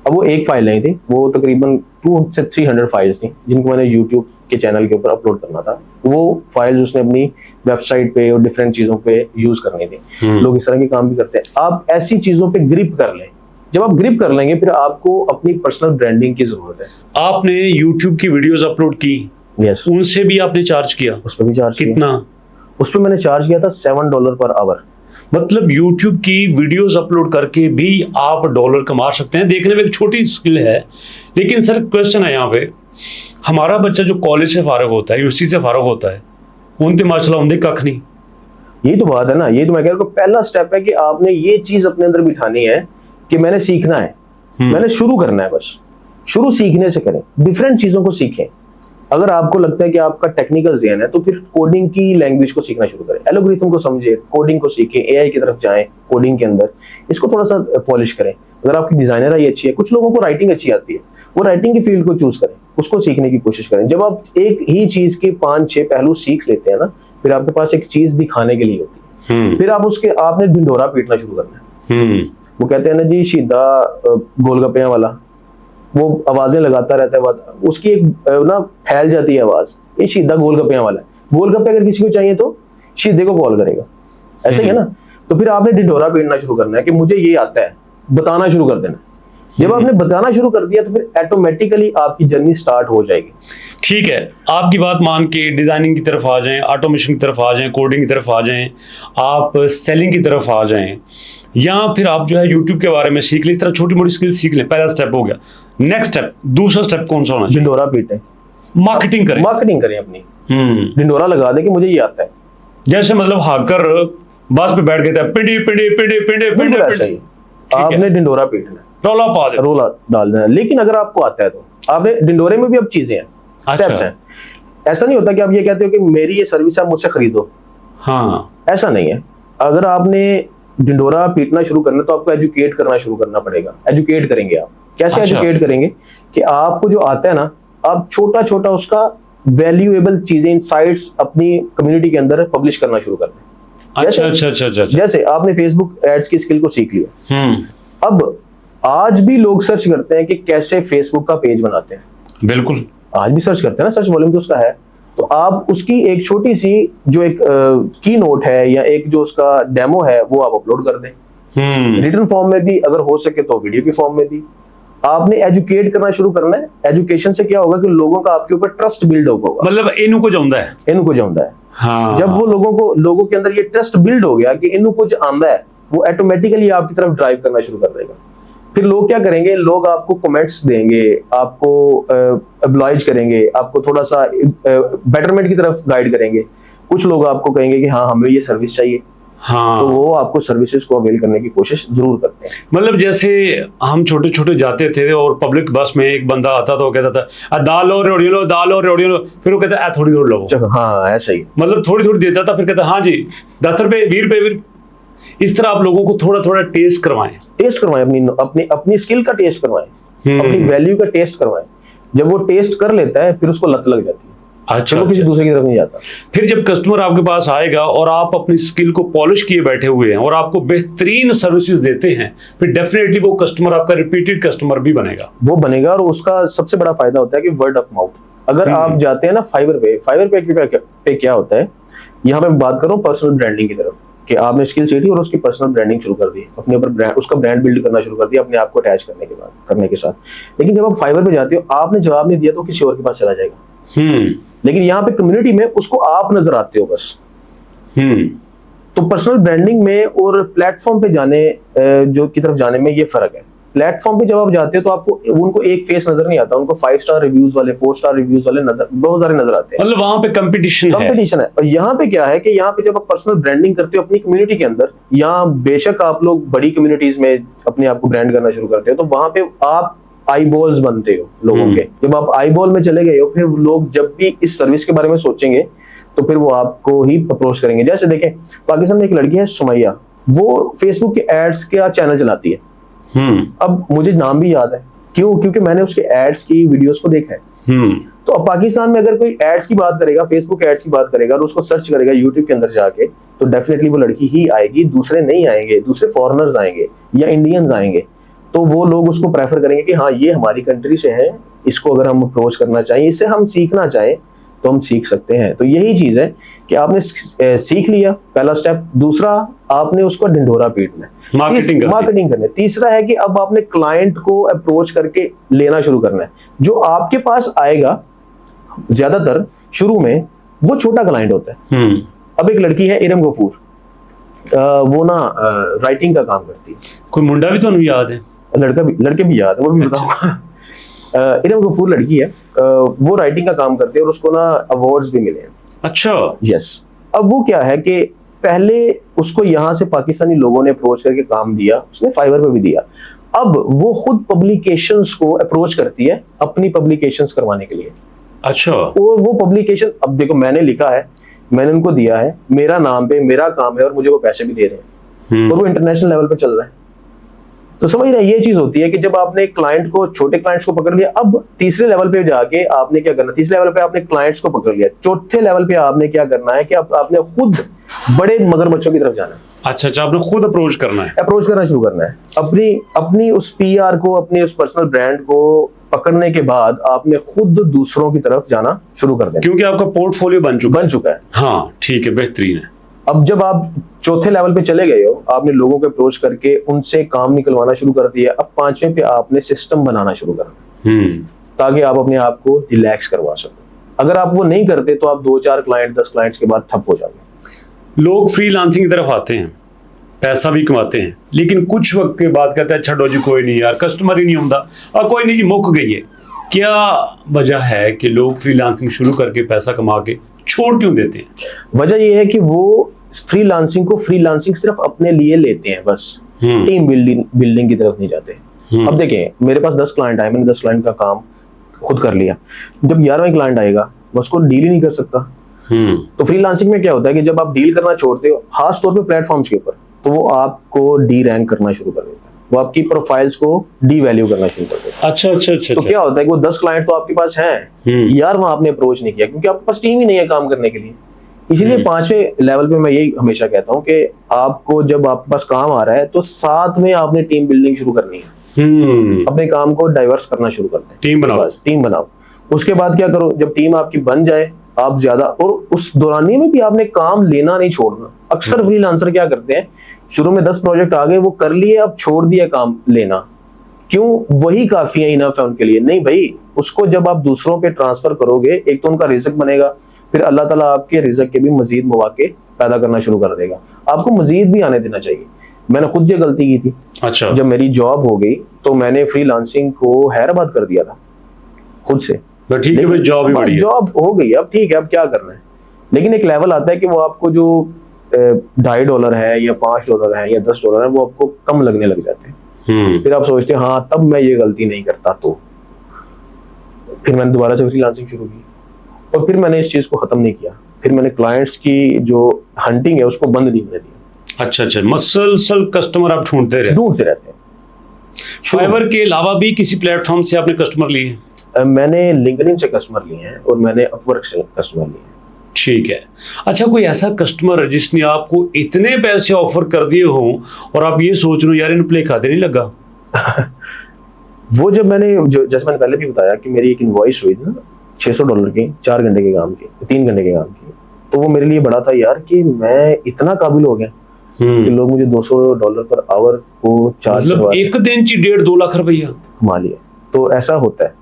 अब वो एक फाइल नहीं थी, वो तकरीबन 200 से 300 फाइल्स थी जिनको मैंने YouTube के चैनल के ऊपर अपलोड करना था। वो फाइल्स उसने अपनी वेबसाइट पे और डिफरेंट चीजों पे यूज करनी थी। लोग इस तरह के काम भी करते हैं। आप ऐसी चीजों पे ग्रिप कर लें। जब आप ग्रिप कर लेंगे, फिर आपको अपनी पर्सनल ब्रांडिंग की जरूरत है। आपने YouTube की वीडियोस अपलोड की, यस, उनसे भी आपने चार्ज किया? उस पर भी चार्ज कितना? उस पर मैंने चार्ज किया था $7 पर आवर। मतलब YouTube की वीडियोस अपलोड करके भी आप डॉलर कमा सकते हैं। देखने में एक छोटी स्किल है, लेकिन सर क्वेश्चन है यहाँ पे, हमारा बच्चा जो कॉलेज से फारग होता है, यूसी से फारग होता है, उनके माशाल्लाह उनके कख नहीं। यही तो बात है ना, ये तो मैं कह रहा हूँ पहला स्टेप है कि आपने ये चीज अपने अंदर बिठानी है कि मैंने सीखना है, मैंने शुरू करना है। बस शुरू सीखने से करें, डिफरेंट चीजों को सीखें। अगर आपको लगता है कि आपका टेक्निकल ज़हन है तो फिर कोडिंग की लैंग्वेज को सीखना शुरू करें, एल्गोरिथम को समझे, कोडिंग को सीखें, एआई की तरफ जाएं, कोडिंग के अंदर इसको थोड़ा सा पॉलिश करें। अगर आपकी डिजाइनर आई अच्छी है, कुछ लोगों को राइटिंग अच्छी आती है, वो राइटिंग की फील्ड को चूज करें, उसको सीखने की कोशिश करें। जब आप एक ही चीज के 5-6 पहलू सीख लेते हैं ना, फिर आपके पास एक चीज दिखाने के लिए होती है। फिर आप उसके आपने ढिंढोरा पीटना शुरू करना है। वो कहते हैं ना जी, सीधा गोलगप्पे वाला, वो आवाजें लगाता रहता है, उसकी एक ना फैल जाती है आवाज, ये सीधा गोलगप्पे वाला है। गोलगप्पे अगर किसी को चाहिए तो सीधे को कॉल करेगा, ऐसे ही है ना। तो फिर आपने ढिंढोरा पीटना शुरू करना है कि मुझे ये आता है, बताना शुरू कर देना। जब आपने बताना शुरू कर दिया तो फिर ऑटोमेटिकली आपकी जर्नी स्टार्ट हो जाएगी। ठीक है, आपकी बात मान के डिजाइनिंग की तरफ आ जाएं, ऑटोमेशन की तरफ आ जाएं, कोडिंग की तरफ आ जाएं, आप सेलिंग की तरफ आ जाएं, या फिर आप जो है यूट्यूब के बारे में सीख लें, इस तरह छोटी मोटी स्किल सीख लें। पहला स्टेप हो गया। नेक्स्ट स्टेप, दूसरा स्टेप कौन सा होना चाहिए? ढिंढोरा पीटें, मार्केटिंग करें। मार्केटिंग करें अपनी, ढिंढोरा लगा दें कि मुझे ये आता है। जैसे मतलब हाकर बस पे बैठ गए थे, पिंडी पिंडी पिंडी पिंडी पिंडी, ऐसा ही आपने ढिंढोरा पीटना, रोला पा दे, रोला डाल देना। लेकिन अगर आपको आता है तो आपने ढिंढोरे में भी अब चीजें हैं, स्टेप्स हैं। ऐसा नहीं होता कि आप ये कहते हो कि मेरी ये सर्विस है, मुझसे खरीदो। हाँ, ऐसा नहीं है। अगर आपने ढिंढोरा पीटना शुरू करना तो आपको एजुकेट करना शुरू करना पड़ेगा। एजुकेट करेंगे आप, कैसे एजुकेट करेंगे कि आपको जो आता है ना, आप छोटा छोटा उसका वैल्यूएबल चीजें, इनसाइट्स अपनी कम्युनिटी के अंदर पब्लिश करना शुरू कर दें। अच्छा। जैसे आपने फेसबुक एड्स की स्किल को सीख लिया, अब आज भी लोग सर्च करते हैं कि कैसे फेसबुक का पेज बनाते हैं। बिल्कुल, आज भी सर्च करते हैं ना, सर्च वॉल्यूम तो उसका है। तो आप उसकी एक छोटी सी जो एक की नोट है या एक जो उसका डेमो है वो आप अपलोड कर दें। रिटन फॉर्म में भी, अगर हो सके तो वीडियो की फॉर्म में भी। आपने एजुकेट करना शुरू करना है। एजुकेशन से क्या होगा कि लोगों का आपके ऊपर ट्रस्ट बिल्ड होगा। मतलब इनू को जाऊंदा है, इनू को जाऊंदा है। हाँ। जब वो लोगों के अंदर ये ट्रस्ट बिल्ड हो गया कि इनू कुछ आंदा है, वो ऑटोमेटिकली आपकी तरफ ड्राइव करना शुरू कर देगा। फिर लोग क्या करेंगे, लोग आपको कमेंट्स देंगे, आपको ऑब्लाइज करेंगे, आपको थोड़ा सा बेटरमेंट की तरफ गाइड करेंगे। कुछ लोग आपको कहेंगे कि हाँ हमें ये सर्विस चाहिए, हाँ, तो वो आपको सर्विसेज को अवेल करने की कोशिश जरूर करते हैं। मतलब जैसे हम छोटे छोटे जाते थे और पब्लिक बस में एक बंदा आता था, वो कहता था दाल लो रोटी लो, दाल लो रोटी लो, फिर वो कहता है थोड़ी थोड़ी लो। हाँ ऐसा ही, मतलब थोड़ी थोड़ी देता था, फिर कहता हाँ जी 10 रुपए 20 रुपए। इस तरह आप लोगों को थोड़ा थोड़ा टेस्ट करवाएं, अपनी स्किल का टेस्ट करवाएं, अपनी वैल्यू का टेस्ट करवाएं। जब वो टेस्ट कर लेता है फिर उसको लत लग जाती है। अच्छा, वो किसी दूसरे की तरफ नहीं जाता। फिर जब कस्टमर आपके पास आएगा और आप अपनी स्किल को पॉलिश किए बैठे हुए हैं और आपको बेहतरीन सर्विसेज देते हैं, फिर डेफिनेटली वो कस्टमर आपका रिपीटेड कस्टमर भी बनेगा। वो बनेगा, और उसका सबसे बड़ा फायदा होता है कि वर्ड ऑफ माउथ। अगर आप जाते हैं ना फाइवर पे क्या होता है, यहाँ पे बात कर रहा हूँ पर्सनल ब्रांडिंग की तरफ, कि आपने स्किल सीखी और उसकी पर्सनल ब्रांडिंग शुरू कर दी, अपने ऊपर ब्रांड, उसका ब्रांड बिल्ड करना शुरू कर दिया अपने आप को अटैच करने के साथ। लेकिन जब आप फाइवर पे जाते हो, आपने जवाब नहीं दिया तो किसी और के पास चला जाएगा। लेकिन यहाँ पे कम्युनिटी में उसको आप नजर आते हो बस। तो पर्सनल ब्रांडिंग में और प्लेटफॉर्म पे जाने जो की तरफ जाने में ये फर्क है। प्लेटफॉर्म पे जब आप जाते हो तो आपको उनको एक फेस नजर नहीं आता, उनको 5 स्टार रिव्यूज वाले, 4 स्टार रिव्यूज वाले बहुत सारे नजर आते हैं। मतलब वहां पे कंपटीशन है। और यहाँ पे क्या है कि यहाँ पे जब आप पर्सनल ब्रांडिंग करते हो अपनी कम्युनिटी के अंदर, यहाँ बेशक आप लोग बड़ी कम्युनिटीज में अपने आप को ब्रांड करना शुरू करते हो, तो वहां पे आप आई बॉल्स बनते हो लोगों के। जब आप आई बॉल में चले गए हो, फिर लोग जब भी इस सर्विस के बारे में सोचेंगे तो फिर वो आपको ही अप्रोच करेंगे। जैसे देखें, पाकिस्तान में एक लड़की है सुमैया, वो फेसबुक के एड्स का चैनल चलाती है। अब मुझे नाम भी याद है, क्यों? क्योंकि मैंने उसके एड्स की वीडियोस को देखा है। तो अब पाकिस्तान में अगर कोई एड्स की बात करेगा, फेसबुक एड्स की बात करेगा और उसको सर्च करेगा यूट्यूब के अंदर जाके, तो डेफिनेटली वो लड़की ही आएगी, दूसरे नहीं आएंगे, दूसरे फॉरेनर्स आएंगे या इंडियंस आएंगे। तो वो लोग उसको प्रेफर करेंगे कि हाँ ये हमारी कंट्री से है, इसको अगर हम अप्रोच करना चाहें, इससे हम सीखना चाहें तो हम सीख सकते हैं। तो यही चीज है कि आपने सीख लिया, पहला स्टेप। दूसरा, आपने उसको ढिंढोरा पीटना है, मार्केटिंग करना है। तीसरा है कि अब आपने क्लाइंट को अप्रोच करके लेना शुरू करना है। जो आपके पास आएगा ज्यादातर शुरू में वो छोटा क्लाइंट होता है। अब एक लड़की है इरम गफूर, वो ना राइटिंग का काम करती है। कोई मुंडा भी तो याद है? लड़के भी याद है, वो भी बताऊंगा। इरम गफूर लड़की है, वो राइटिंग का काम करती है और उसको ना अवार्ड्स भी मिले हैं। अच्छा। यस। अब वो क्या है कि पहले उसको यहाँ से पाकिस्तानी लोगों ने अप्रोच करके काम दिया, उसने फाइवर पे भी दिया। अब वो खुद पब्लिकेशंस को अप्रोच करती है अपनी पब्लिकेशंस करवाने के लिए। अच्छा। और वो पब्लिकेशन, अब देखो मैंने लिखा है, मैंने उनको दिया है, मेरा नाम पे मेरा काम है और मुझे वो पैसे भी दे रहे हैं और वो इंटरनेशनल लेवल पे चल रहा है। तो समझ रहे हैं, ये चीज होती है कि जब आपने क्लाइंट को, छोटे क्लाइंट्स को पकड़ लिया, अब तीसरे लेवल पे जाके आपने क्या करना, तीसरे लेवल पे आपने क्लाइंट्स को पकड़ लिया, चौथे लेवल पे आपने क्या करना है कि आपने खुद बड़े मगरमच्छों की तरफ जाना है। अच्छा अच्छा, आपने खुद अप्रोच करना है, अप्रोच करना शुरू करना है। अपनी उस पीआर को, अपनी उस पर्सनल ब्रांड को पकड़ने के बाद आपने खुद दूसरों की तरफ जाना शुरू कर देना, क्योंकि आपका पोर्टफोलियो बन चुका है। हाँ ठीक है, बेहतरीन है। अब जब आप चौथे लेवल पे चले गए हो, आपने लोगों को अप्रोच करके उनसे काम निकलवाना शुरू कर दिया, अब पांचवें पे आपने सिस्टम बनाना शुरू करना, ताकि आप अपने आप को रिलैक्स करवा सको। अगर आप वो नहीं करते तो आप 2-4 क्लाइंट, 10 क्लाइंट्स के बाद ठप हो जाओगे। लोग फ्रीलांसिंग की तरफ आते हैं, पैसा भी कमाते हैं, लेकिन कुछ वक्त के बाद कहते हैं अच्छा डो जी कोई नहीं यार, कस्टमर ही नहीं होता और कोई नहीं जी, मुक गई है। क्या वजह है कि लोग फ्रीलांसिंग शुरू करके पैसा कमा के छोड़ क्यों देते हैं? वजह यह है कि वो फ्रीलांसिंग सिर्फ अपने लिए लेते हैं, बस टीम बिल्डिंग की तरफ नहीं जाते। अब देखें, मेरे पास 10 क्लाइंट आए, मैंने 10 क्लाइंट का काम खुद कर लिया। जब 11वां क्लाइंट आएगा, मैं उसको डील ही नहीं कर सकता। तो फ्रीलांसिंग में क्या होता है कि जब आप डील करना छोड़ते हो, खास तौर पे प्लेटफॉर्म्स के ऊपर, तो वो आपको डी रैंक करना शुरू कर देता है, वो आपकी प्रोफाइल्स को डी वैल्यू करना शुरू कर देता है। अच्छा। तो क्या होता है कि वो 10 क्लाइंट तो आपके पास हैं यार, वहां आपने अप्रोच नहीं किया क्योंकि आपके पास टीम ही नहीं है काम करने के लिए। इसीलिए 5वें लेवल पे मैं यही हमेशा कहता हूं कि आपको जब आपके पास काम आ रहा है तो साथ में आपने टीम बिल्डिंग शुरू करनी है। अपने काम को डाइवर्स करना शुरू करते हैं, टीम बनाओ। उसके बाद क्या करो, जब टीम आपकी बन जाए, आप ज्यादा, और उस दौरानिए में भी आपने काम लेना नहीं छोड़ना। अक्सर फ्रीलांसर क्या करते हैं, शुरू में 10 प्रोजेक्ट आ गए, वो कर लिए, अब छोड़ दिया काम लेना, क्यों, वही काफी है, इनफ है उनके लिए। नहीं भाई, उसको जब आप दूसरों पे ट्रांसफर करोगे, एक तो उनका रिज़्क बनेगा, फिर अल्लाह ताला आपके रिज़्क के भी मजीद मौके पैदा करना शुरू कर देगा। आपको मजीद भी आने देना चाहिए। मैंने खुद ये गलती की थी। अच्छा। जब मेरी जॉब हो गई तो मैंने फ्रीलांसिंग को हैदराबाद कर दिया था खुद से। ठीक है भाई, जॉब हो गई, अब ठीक है, अब क्या करना है। लेकिन एक लेवल आता है कि वो आपको जो $2.5 है या $5 है या $10 है, वो आपको कम लगने लग जाते हैं। फिर आप सोचते हैं हाँ, तब मैं ये गलती नहीं करता। तो फिर मैंने दोबारा से फ्रीलांसिंग शुरू की और फिर मैंने इस चीज को खत्म नहीं किया। फिर मैंने क्लाइंट्स की जो हंटिंग है उसको बंद नहीं करने दिया। अच्छा, मसलसल कस्टमर आप ढूंढते रहते हैं। फाइवर के अलावा भी किसी प्लेटफॉर्म से आपने कस्टमर लिए? मैंने लिंक्डइन से कस्टमर लिए हैं और मैंने अपवर्क से कस्टमर लिए हैं। ठीक है। अच्छा, कोई ऐसा कस्टमर जिसने आपको इतने पैसे ऑफर कर दिए हो और आप ये सोच रहे हो यार इन प्ले खाते नहीं लगा? वो जब जैसे मैंने पहले भी बताया कि मेरी एक इनवॉइस हुई थी ना $600 की, 4 घंटे के काम की, 3 घंटे के काम की, तो वो मेरे लिए बड़ा था यार कि मैं इतना काबिल हो गया कि लोग मुझे $200 पर आवर को चार्ज, मतलब एक दिन की 1.5-2 लाख रुपया कमा लिया। तो ऐसा होता है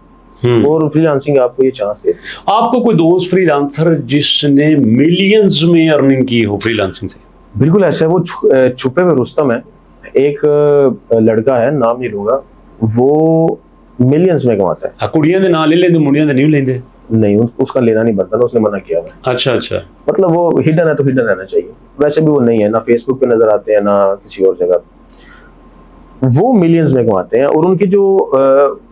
और फ्रीलांसिंग आपको ये चांस देती है। आपको कोई दोस्त फ्रीलांसर जिसने मिलियंस में अर्निंग की हो फ्रीलांसिंग से? बिल्कुल ऐसा है, वो छुपे हुए रुस्तम है। एक लड़का है, नाम नहीं लूंगा, वो मिलियंस में कमाता है। कुड़ियां दे नाम ले लेंदे, मुंडियां दे नहीं लेंदे? नहीं, उसका लेना नहीं बनता ना, उसने मना किया हुआ। अच्छा, मतलब वो हिडन है तो हिडन रहना चाहिए। वैसे भी वो नहीं है ना, फेसबुक पे नजर आते हैं ना किसी और जगह। वो मिलियंस में कमाते हैं और उनकी जो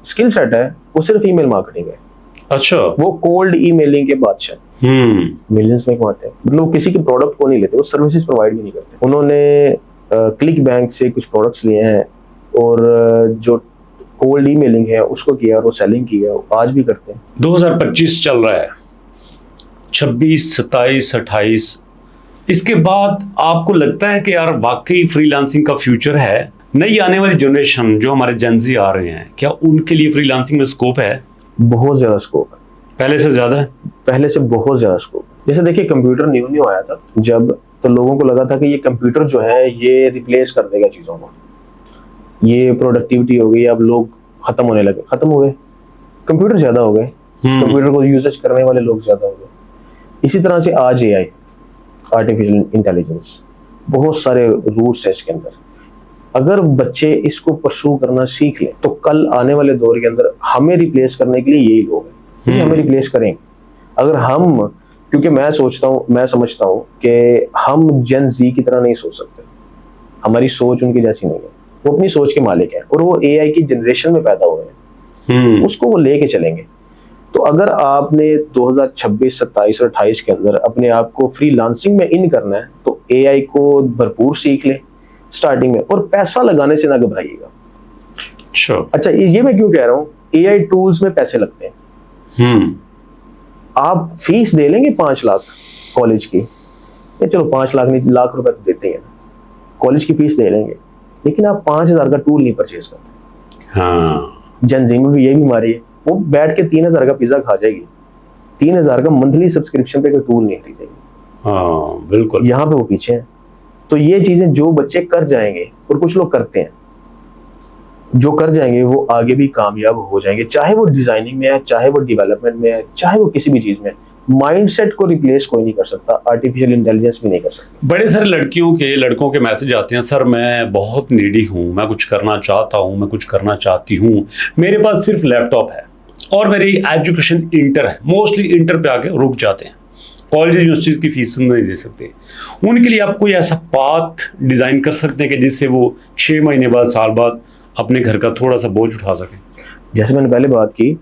स्किल सेट है वो सिर्फ ईमेल मार्केटिंग है। अच्छा। वो कोल्ड ईमेलिंग के बादशाह मिलियंस में कमाते हैं। मतलब वो किसी के प्रोडक्ट को नहीं लेते, वो सर्विसेज प्रोवाइड भी नहीं करते। उन्होंने क्लिक बैंक से कुछ प्रोडक्ट्स लिए हैं और जो कोल्ड ईमेलिंग है उसको किया और वो सेलिंग किया, आज भी करते हैं। 2025 चल रहा है, 26, 27, 28, इसके बाद आपको लगता है कि यार वाकई फ्रीलांसिंग का फ्यूचर है? नई आने वाली जनरेशन जो हमारे जेनजी आ रहे हैं, क्या उनके लिए फ्रीलांसिंग में स्कोप है? बहुत ज्यादा स्कोप है, पहले से ज्यादा है। पहले से बहुत ज्यादा स्कोप। जैसे देखिए, कंप्यूटर न्यू आया था जब, तो लोगों को लगा था कि ये कंप्यूटर जो है ये रिप्लेस कर देगा चीजों को, ये प्रोडक्टिविटी हो गई, अब लोग खत्म होने लगे। खत्म हुए, कंप्यूटर ज्यादा हो गए, कंप्यूटर को यूजेज करने वाले लोग ज्यादा हो गए। इसी तरह से आज AI, आर्टिफिशियल इंटेलिजेंस, बहुत सारे रूट्स हैं इसके अंदर। अगर बच्चे इसको परसू करना सीख लें तो कल आने वाले दौर के अंदर हमें रिप्लेस करने के लिए यही लोग हैं, ये हमें रिप्लेस करेंगे। अगर हम, क्योंकि मैं समझता हूँ कि हम जेन जी की तरह नहीं सोच सकते, हमारी सोच उनकी जैसी नहीं है, वो अपनी सोच के मालिक हैं और वो एआई की जनरेशन में पैदा हुए हैं, उसको वो लेके चलेंगे। तो अगर आपने 2026, 27 और 28 के अंदर अपने आप को फ्रीलांसिंग में इन करना है तो एआई को भरपूर सीख ले स्टार्टिंग में, और पैसा लगाने से ना घबराइएगा। अच्छा, ये मैं क्यों कह रहा हूँ, एआई टूल्स में पैसे लगते हैं। आप फीस दे लेंगे 5 लाख कॉलेज की, चलो 5 लाख नहीं, लाख रुपए तो देते हैं, कॉलेज की फीस दे लेंगे, लेकिन आप 5,000 का टूल नहीं परचेज करते। हाँ, जनजी में भी यही बीमारी है, वो बैठ के 3,000 का पिज्जा खा जाएगी, 3,000 का मंथली सब्सक्रिप्शन पे कोई टूल नहीं खरीदेगी। हाँ बिल्कुल, यहाँ पे वो पीछे हैं। तो ये चीजें जो बच्चे कर जाएंगे, और कुछ लोग करते हैं, जो कर जाएंगे वो आगे भी कामयाब हो जाएंगे, चाहे वो डिजाइनिंग में है, चाहे वो डेवलपमेंट में है, चाहे वो किसी भी चीज में। माइंडसेट को रिप्लेस कोई नहीं कर सकता, आर्टिफिशियल इंटेलिजेंस भी नहीं कर सकता। बड़े सारे लड़कों के मैसेज आते हैं, सर मैं बहुत नीडी हूँ, मैं कुछ करना चाहता हूँ, मैं कुछ करना चाहती हूँ, मेरे पास सिर्फ लैपटॉप है और मेरी एजुकेशन इंटर है, मोस्टली इंटर पे आके रुक जाते हैं, कॉलेज यूनिवर्सिटीज की फीस नहीं दे सकते। उनके लिए आप कोई ऐसा पाथ डिजाइन कर सकते हैं कि जिससे वो 6 महीने बाद, साल बाद अपने घर का थोड़ा सा बोझ उठा सके? जैसे मैंने पहले बात की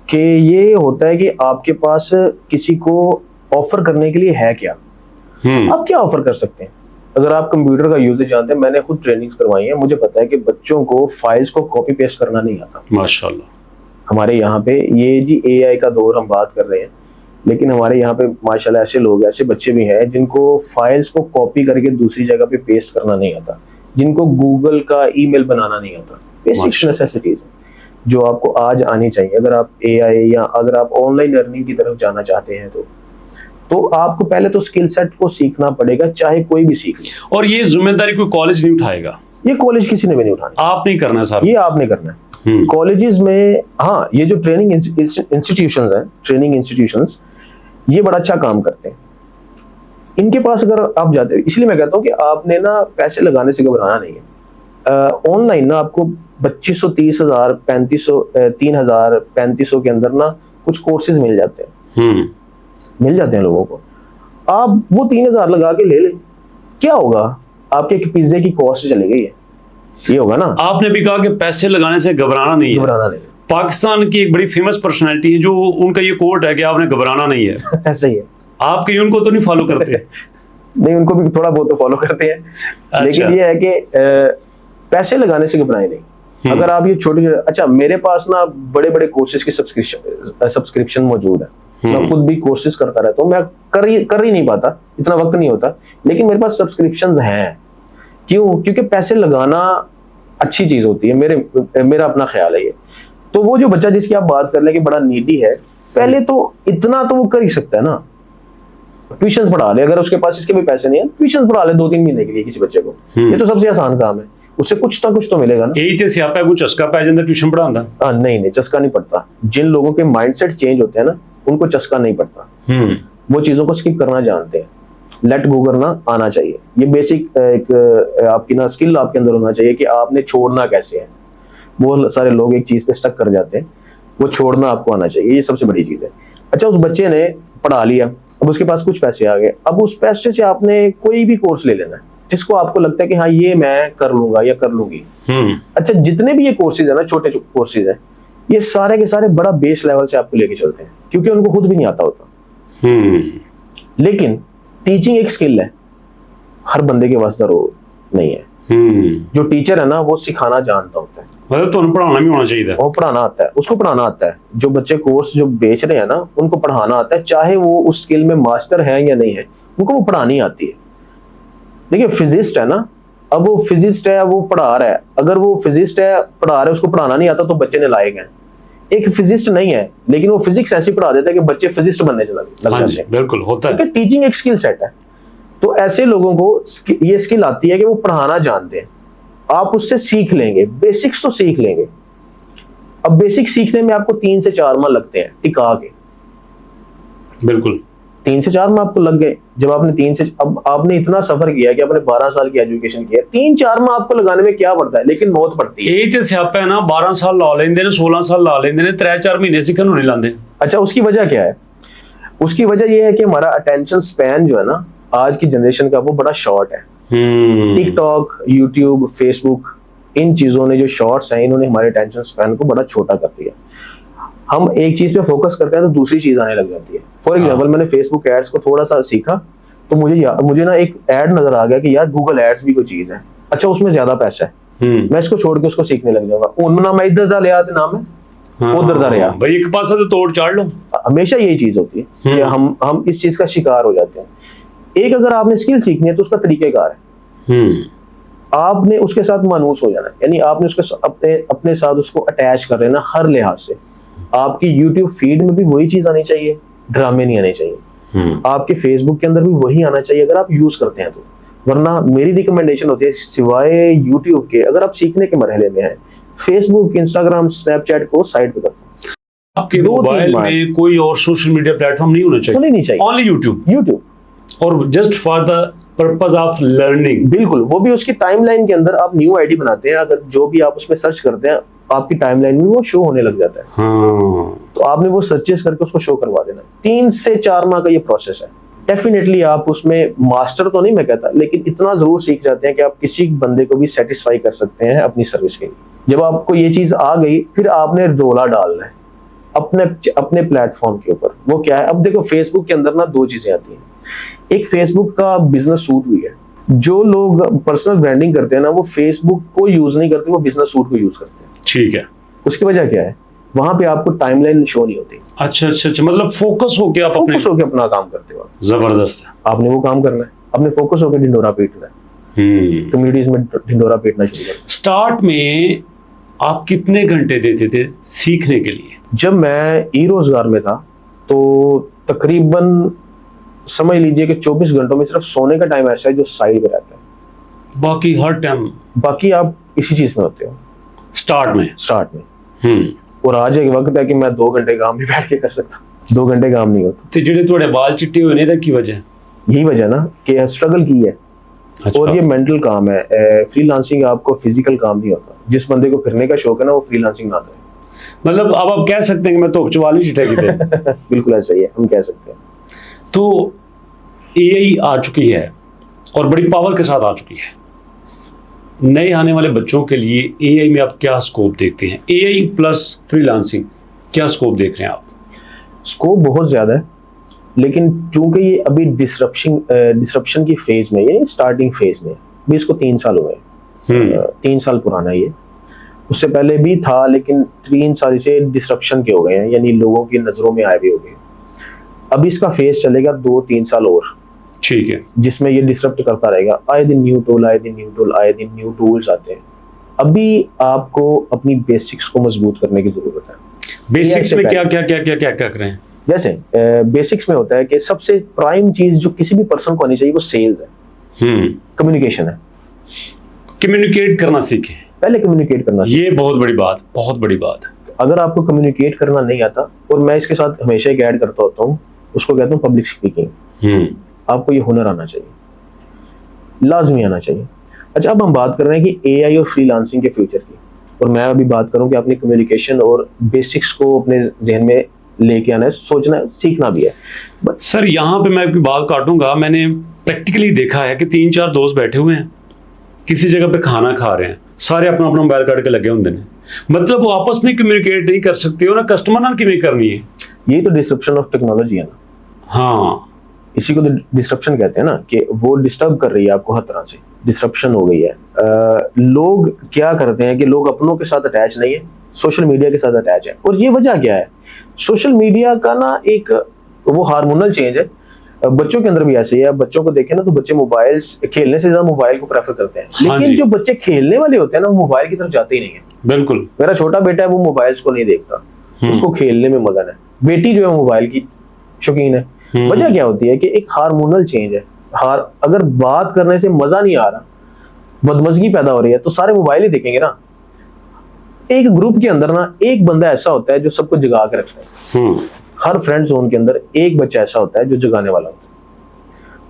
कि ये होता है कि आपके पास किसी को ऑफर करने के लिए है क्या, आप क्या ऑफर कर सकते हैं। अगर आप कंप्यूटर का यूजेज जानते हैं, मैंने खुद ट्रेनिंग्स करवाई है, मुझे पता है कि बच्चों को फाइल्स को कॉपी पेस्ट करना नहीं आता। माशाल्लाह। हमारे यहाँ पे ये जी एआई का दौर हम बात कर रहे हैं, लेकिन हमारे यहाँ पे माशाल्लाह ऐसे लोग, ऐसे बच्चे भी हैं जिनको फाइल्स को कॉपी करके दूसरी जगह पे पेस्ट करना नहीं आता, जिनको गूगल का ईमेल बनाना नहीं आता। बेसिक नेसेसिटीज है जो आपको आज आनी चाहिए। अगर आप एआई या अगर आप ऑनलाइन लर्निंग की तरफ जाना चाहते हैं तो आपको पहले तो स्किल सेट को सीखना पड़ेगा, चाहे कोई भी सीख ले। और ये जिम्मेदारी कोई कॉलेज नहीं उठाएगा, ये कॉलेज किसी ने भी नहीं उठानी, आप नहीं करना सर, ये आपने करना है। कॉलेजेस में हाँ, ये जो ट्रेनिंग इंस्टीट्यूशंस हैं, ट्रेनिंग इंस्टीट्यूशंस, ये बड़ा अच्छा काम करते हैं। इनके पास अगर आप जाते हैं, इसलिए मैं कहता हूँ कि आपने ना पैसे लगाने से घबराना नहीं है। ऑनलाइन ना आपको 2500, 30,000, 3500, 3,000, 3500 के अंदर ना कुछ कोर्सेज मिल जाते हैं, मिल जाते हैं लोगों को। आप वो 3,000 लगा के ले लें, क्या होगा, आपके एक पिज्जे की कॉस्ट चली गई है, ये होगा ना। आपने भी कहा कि पैसे लगाने से घबराना नहीं है। घबराना नहीं। पाकिस्तान की एक बड़ी फेमस पर्सनैलिटी है जो उनका ये कोट है कि आपने घबराना नहीं है। ऐसा ही है। आप कहीं उनको तो नहीं फॉलो करते? नहीं, उनको भी थोड़ा बहुत तो फॉलो करते हैं। अच्छा। लेकिन ये है कि पैसे लगाने से घबराए नहीं। अगर आप ये छोटे, अच्छा मेरे पास ना बड़े बड़े कोर्सेज की सब्सक्रिप्शन मौजूद है, मैं खुद भी कोर्सेज करता रहता हूँ, मैं कर ही नहीं पाता, इतना वक्त नहीं होता, लेकिन मेरे पास सब्सक्रिप्शंस हैं। क्यों? क्योंकि पैसे लगाना अच्छी चीज होती है, मेरा अपना ख्याल है ये। तो वो जो बच्चा जिसकी आप बात कर रहे हैं कि बड़ा नीडी है, पहले तो इतना तो वो कर ही सकता है ना, ट्यूशंस पढ़ा ले। अगर उसके पास इसके भी पैसे नहीं है, ट्यूशंस पढ़ा ले 2-3 महीने के लिए किसी बच्चे को, ये तो सबसे आसान काम है, उससे कुछ तो मिलेगा ना। यही तो सियापा है, कुछ चस्का पै जाता ट्यूशन पढ़ाता। नहीं, चस्का नहीं पड़ता। जिन लोगों के माइंडसेट चेंज होते हैं ना, उनको चस्का नहीं पड़ता, वो चीजों को स्किप करना जानते हैं। लेट गो करना आना चाहिए, ये बेसिक एक आपकी ना स्किल आपके अंदर होना चाहिए कि आपने छोड़ना कैसे है। वो सारे लोग एक चीज पे स्टक कर जाते हैं, वो छोड़ना आपको आना चाहिए, ये सबसे बड़ी चीज है। अच्छा, उस बच्चे ने पढ़ा लिया, अब उसके पास कुछ पैसे आ गए, अब उस पैसे से आपने कोई भी कोर्स ले लेना है जिसको आपको लगता है कि हाँ ये मैं कर लूंगा या कर लूंगी। अच्छा, जितने भी ये कोर्सेज है ना, छोटे कोर्सेज है, ये सारे के सारे बड़ा बेस लेवल से आपको लेके चलते हैं, क्योंकि उनको खुद भी नहीं आता होता। लेकिन टीचिंग एक स्किल है, हर बंदे के वास्ते नहीं है। जो टीचर है ना, वो सिखाना जानता होता है, मतलब तो पढ़ाना भी होना चाहिए। वो पढ़ाना आता है, उसको पढ़ाना आता है। जो बच्चे कोर्स जो बेच रहे हैं ना, उनको पढ़ाना आता है, चाहे वो उस स्किल में मास्टर है या नहीं है, उनको वो पढ़ानी आती है। देखिए, फिजिस्ट है ना, अब वो फिजिस्ट है, वो पढ़ा रहा है, अगर वो फिजिस्ट है पढ़ा रहा है, उसको पढ़ाना नहीं आता तो बच्चे ने लायक है। एक फिजिस्ट नहीं है, लेकिन वो फिजिक्स ऐसी पढ़ा देता है कि बच्चे फिजिस्ट बनने लग जाते हैं। बिल्कुल होता है। टीचिंग एक स्किल सेट है, तो ऐसे लोगों को ये स्किल आती है कि वो पढ़ाना जानते हैं। आप उससे सीख लेंगे, बेसिक्स तो सीख लेंगे। अब बेसिक सीखने में आपको 3 से 4 माह लगते हैं टिका के, बिल्कुल 3 से 4 माह आपको लग गए। जब आपने 3 से अब आपने इतना सफर किया कि आपने 12 साल की एजुकेशन किया, 3-4 माह आपको लगाने में क्या पड़ता है, लेकिन मौत पड़ती है। ਇਹ ਤੇ ਸਿਆਪਾ ਹੈ ਨਾ, 12 ਸਾਲ ਲਾ ਲੈਂਦੇ ਨੇ, 16 ਸਾਲ ला ਲੈਂਦੇ ਨੇ, 3-4 ਮਹੀਨੇ ਸਿੱਖਣ ਨੂੰ ਨਹੀਂ ਲਾਉਂਦੇ। अच्छा, उसकी वजह क्या है? उसकी वजह यह है कि हमारा अटेंशन स्पैन जो है ना आज की जनरेशन का, वो बड़ा शॉर्ट है। टिकटॉक, यूट्यूब, फेसबुक, इन चीजों ने, जो शॉर्ट्स हैं, इन्होंने हमारे अटेंशन स्पैन को बड़ा छोटा कर दिया। हम एक चीज पे फोकस करते हैं तो दूसरी चीज आने लग जाती है। फॉर एग्जाम्पल, मैंने फेसबुक एड्स को थोड़ा सा सीखा तो मुझे ना एक एड नजर आ गया कि यार गूगल एड्स भी कोई चीज है, अच्छा उसमें ज्यादा पैसा है, मैं इसको छोड़ के उसको सीखने लग जाऊंगा। उनना मैं इधर दा लिया नाम है, उधर दा लिया भाई, एक पासा तो तोड़ चाड़ लो। हमेशा यही चीज होती है कि हम इस चीज का शिकार हो जाते हैं। एक अगर आपने स्किल सीखनी है तो उसका तरीकेकार है, आपने उसके साथ मानूस हो जाना है, यानी आपने उसके अपने साथ उसको अटैच कर लेना हर लिहाज से। आपकी यूट्यूब फीड में भी वही चीज आनी चाहिए, ड्रामे नहीं आने चाहिए। आपके फेसबुक के अंदर भी वही आना चाहिए अगर आप यूज करते हैं तो, वरना मेरी रिकमेंडेशन होती है सिवाय यूट्यूब के, अगर आप सीखने के मरहले में हैं, फेसबुक, इंस्टाग्राम, स्नैपचैट को साइड पे कर दो। आपके मोबाइल में कोई और सोशल मीडिया प्लेटफॉर्म नहीं होना चाहिए, नहीं चाहिए, ओनली यूट्यूब, और just for the purpose of learning. बिल्कुल, वो भी उसकी टाइमलाइन के अंदर आप न्यू आईडी बनाते हैं, अगर जो भी आप उसमें सर्च करते हैं आपकी टाइमलाइन में वो शो होने लग जाता है। तो आपने वो सर्चेस करके उसको शो करवा देना। 3 से 4 माह का ये प्रोसेस है। डेफिनेटली आप उसमें मास्टर तो नहीं मैं कहता, लेकिन इतना जरूर सीख जाते हैं कि आप किसी बंदे को भी सेटिस्फाई कर सकते हैं अपनी सर्विस के लिए। जब आपको ये चीज आ गई, फिर आपने रोला डालना है अपने प्लेटफॉर्म के ऊपर। वो क्या है? अब देखो, फेसबुक के अंदर ना 2 चीजें आती हैं। एक फेसबुक का बिजनेस सूट भी है। जो लोग पर्सनल ब्रांडिंग करते हैं ना, वो फेसबुक को यूज नहीं करते, वो बिजनेस सूट को यूज करते हैं। ठीक है। उसकी वजह क्या है? वहां पे आपको टाइमलाइन शो नहीं होती। अच्छा, मतलब फोकस होके आप अपना काम करते हो। जबरदस्त है। आपने वो काम करना है, अपने फोकस होकर ढिंडोरा पीटना है, कम्युनिटीज में ढिंडोरा पीटना शुरू करना। स्टार्ट में आप कितने घंटे देते थे सीखने के लिए? जब मैं ई-रोजगार में था तो तकरीबन समझ लीजिए कि 24 घंटों में सिर्फ सोने का टाइम ऐसा है जो साइड पे रहता है, बाकी हर टाइम बाकी आप इसी चीज में होते हो। स्टार्ट में और आज एक वक्त है कि मैं 2 घंटे काम भी बैठ के कर सकता हूँ, 2 घंटे काम नहीं होता। तो जेडे थोड़े बाल चिट्टे हुए ने की वजह? यही वजह ना कि स्ट्रगल की है। अच्छा। और ये मेंटल काम है, फ्रीलांसिंग आपको फिजिकल काम नहीं होता। जिस बंदे को फिरने का शौक है ना, वो फ्रीलांसिंग ना करे। मतलब अब आप कह सकते हैं कि मैं तो चवाली चिट्टे की थे। बिल्कुल ऐसा ही है, हम कह सकते हैं। तो एआई आ चुकी है और बड़ी पावर के साथ आ चुकी है। नए आने वाले बच्चों के लिए एआई में आप क्या स्कोप देखते हैं? एआई प्लस फ्रीलांसिंग, क्या स्कोप देख रहे हैं आप? स्कोप बहुत ज्यादा है, लेकिन चूंकि ये अभी डिसरप्शन की फेज में, यानी स्टार्टिंग फेज में भी, इसको 3 साल हुए हैं। 3 साल पुराना है ये, उससे पहले भी था, लेकिन 3 साल से डिसरप्शन के हो गए हैं, यानी लोगों की नजरों में आए हुए हो गए। अभी इसका फेज चलेगा 2-3 साल और, ठीक है, जिसमें ये डिसरप्ट करता रहेगा। आए दिन न्यू टूल, आए दिन न्यू टूल्स आते हैं। अभी आपको अपनी बेसिक्स को मजबूत करने की जरूरत है। बेसिक्स में क्या कर रहे हैं? जैसे बेसिक्स में होता है कि सबसे प्राइम चीज जो किसी भी पर्सन को आनी चाहिए वो सेल्स है, कम्युनिकेशन है। कम्युनिकेट करना सीखें, पहले कम्युनिकेट करना सीखें। ये बहुत बड़ी बात है। अगर आपको कम्युनिकेट करना नहीं आता, और मैं इसके साथ हमेशा एक ऐड करता होता हूँ, उसको कहता हूँ पब्लिक स्पीकिंग। आपको ये हुनर आना चाहिए, लाजमी आना चाहिए। अच्छा, अब हम बात कर रहे हैं कि एआई और फ्रीलांसिंग के फ्यूचर की, और मैं अभी बात करूं कि अपनी कम्युनिकेशन और बेसिक्स को अपने जहन में लेके आना है, सोचना, सीखना भी है। सर, यहाँ पे मैं आपकी बात काटूंगा। मैंने प्रैक्टिकली देखा है कि 3-4 दोस्त बैठे हुए हैं, किसी जगह पे खाना खा रहे हैं, सारे अपना मोबाइल काट के लगे होंगे, मतलब वो आपस में कम्युनिकेट नहीं कर सकते हो ना, कस्टमर नाल किवें करनी है। यही तो डिसरप्शन ऑफ टेक्नोलॉजी है ना। हाँ, इसी को तो डिसरप्शन कहते हैं ना, कि वो डिस्टर्ब कर रही है आपको हर तरह से, डिसरप्शन हो गई है। लोग क्या करते हैं कि लोग अपनों के साथ अटैच नहीं है, सोशल मीडिया के साथ अटैच है। और ये वजह क्या है? सोशल मीडिया का ना एक वो हार्मोनल चेंज है। बच्चों के अंदर भी ऐसे ही है। बच्चों को देखें ना तो बच्चे मोबाइल खेलने से ज्यादा मोबाइल को प्रेफर करते हैं। हाँ, लेकिन जो बच्चे खेलने वाले होते हैं ना, वो मोबाइल की तरफ जाते ही नहीं है। बिल्कुल। मेरा छोटा बेटा है, वो मोबाइल्स को नहीं देखता, उसको खेलने में मगन है। बेटी जो है मोबाइल की शौकीन है। वजह क्या होती है कि एक हार्मोनल चेंज है। अगर बात करने से मजा नहीं आ रहा, बदमजगी पैदा हो रही है, तो सारे मोबाइल ही देखेंगे ना। एक ग्रुप के अंदर ना एक बंदा ऐसा होता है जो सबको जगा के रखता है। हर फ्रेंड जोन के अंदर एक बच्चा ऐसा होता है जो जगाने वाला होता है।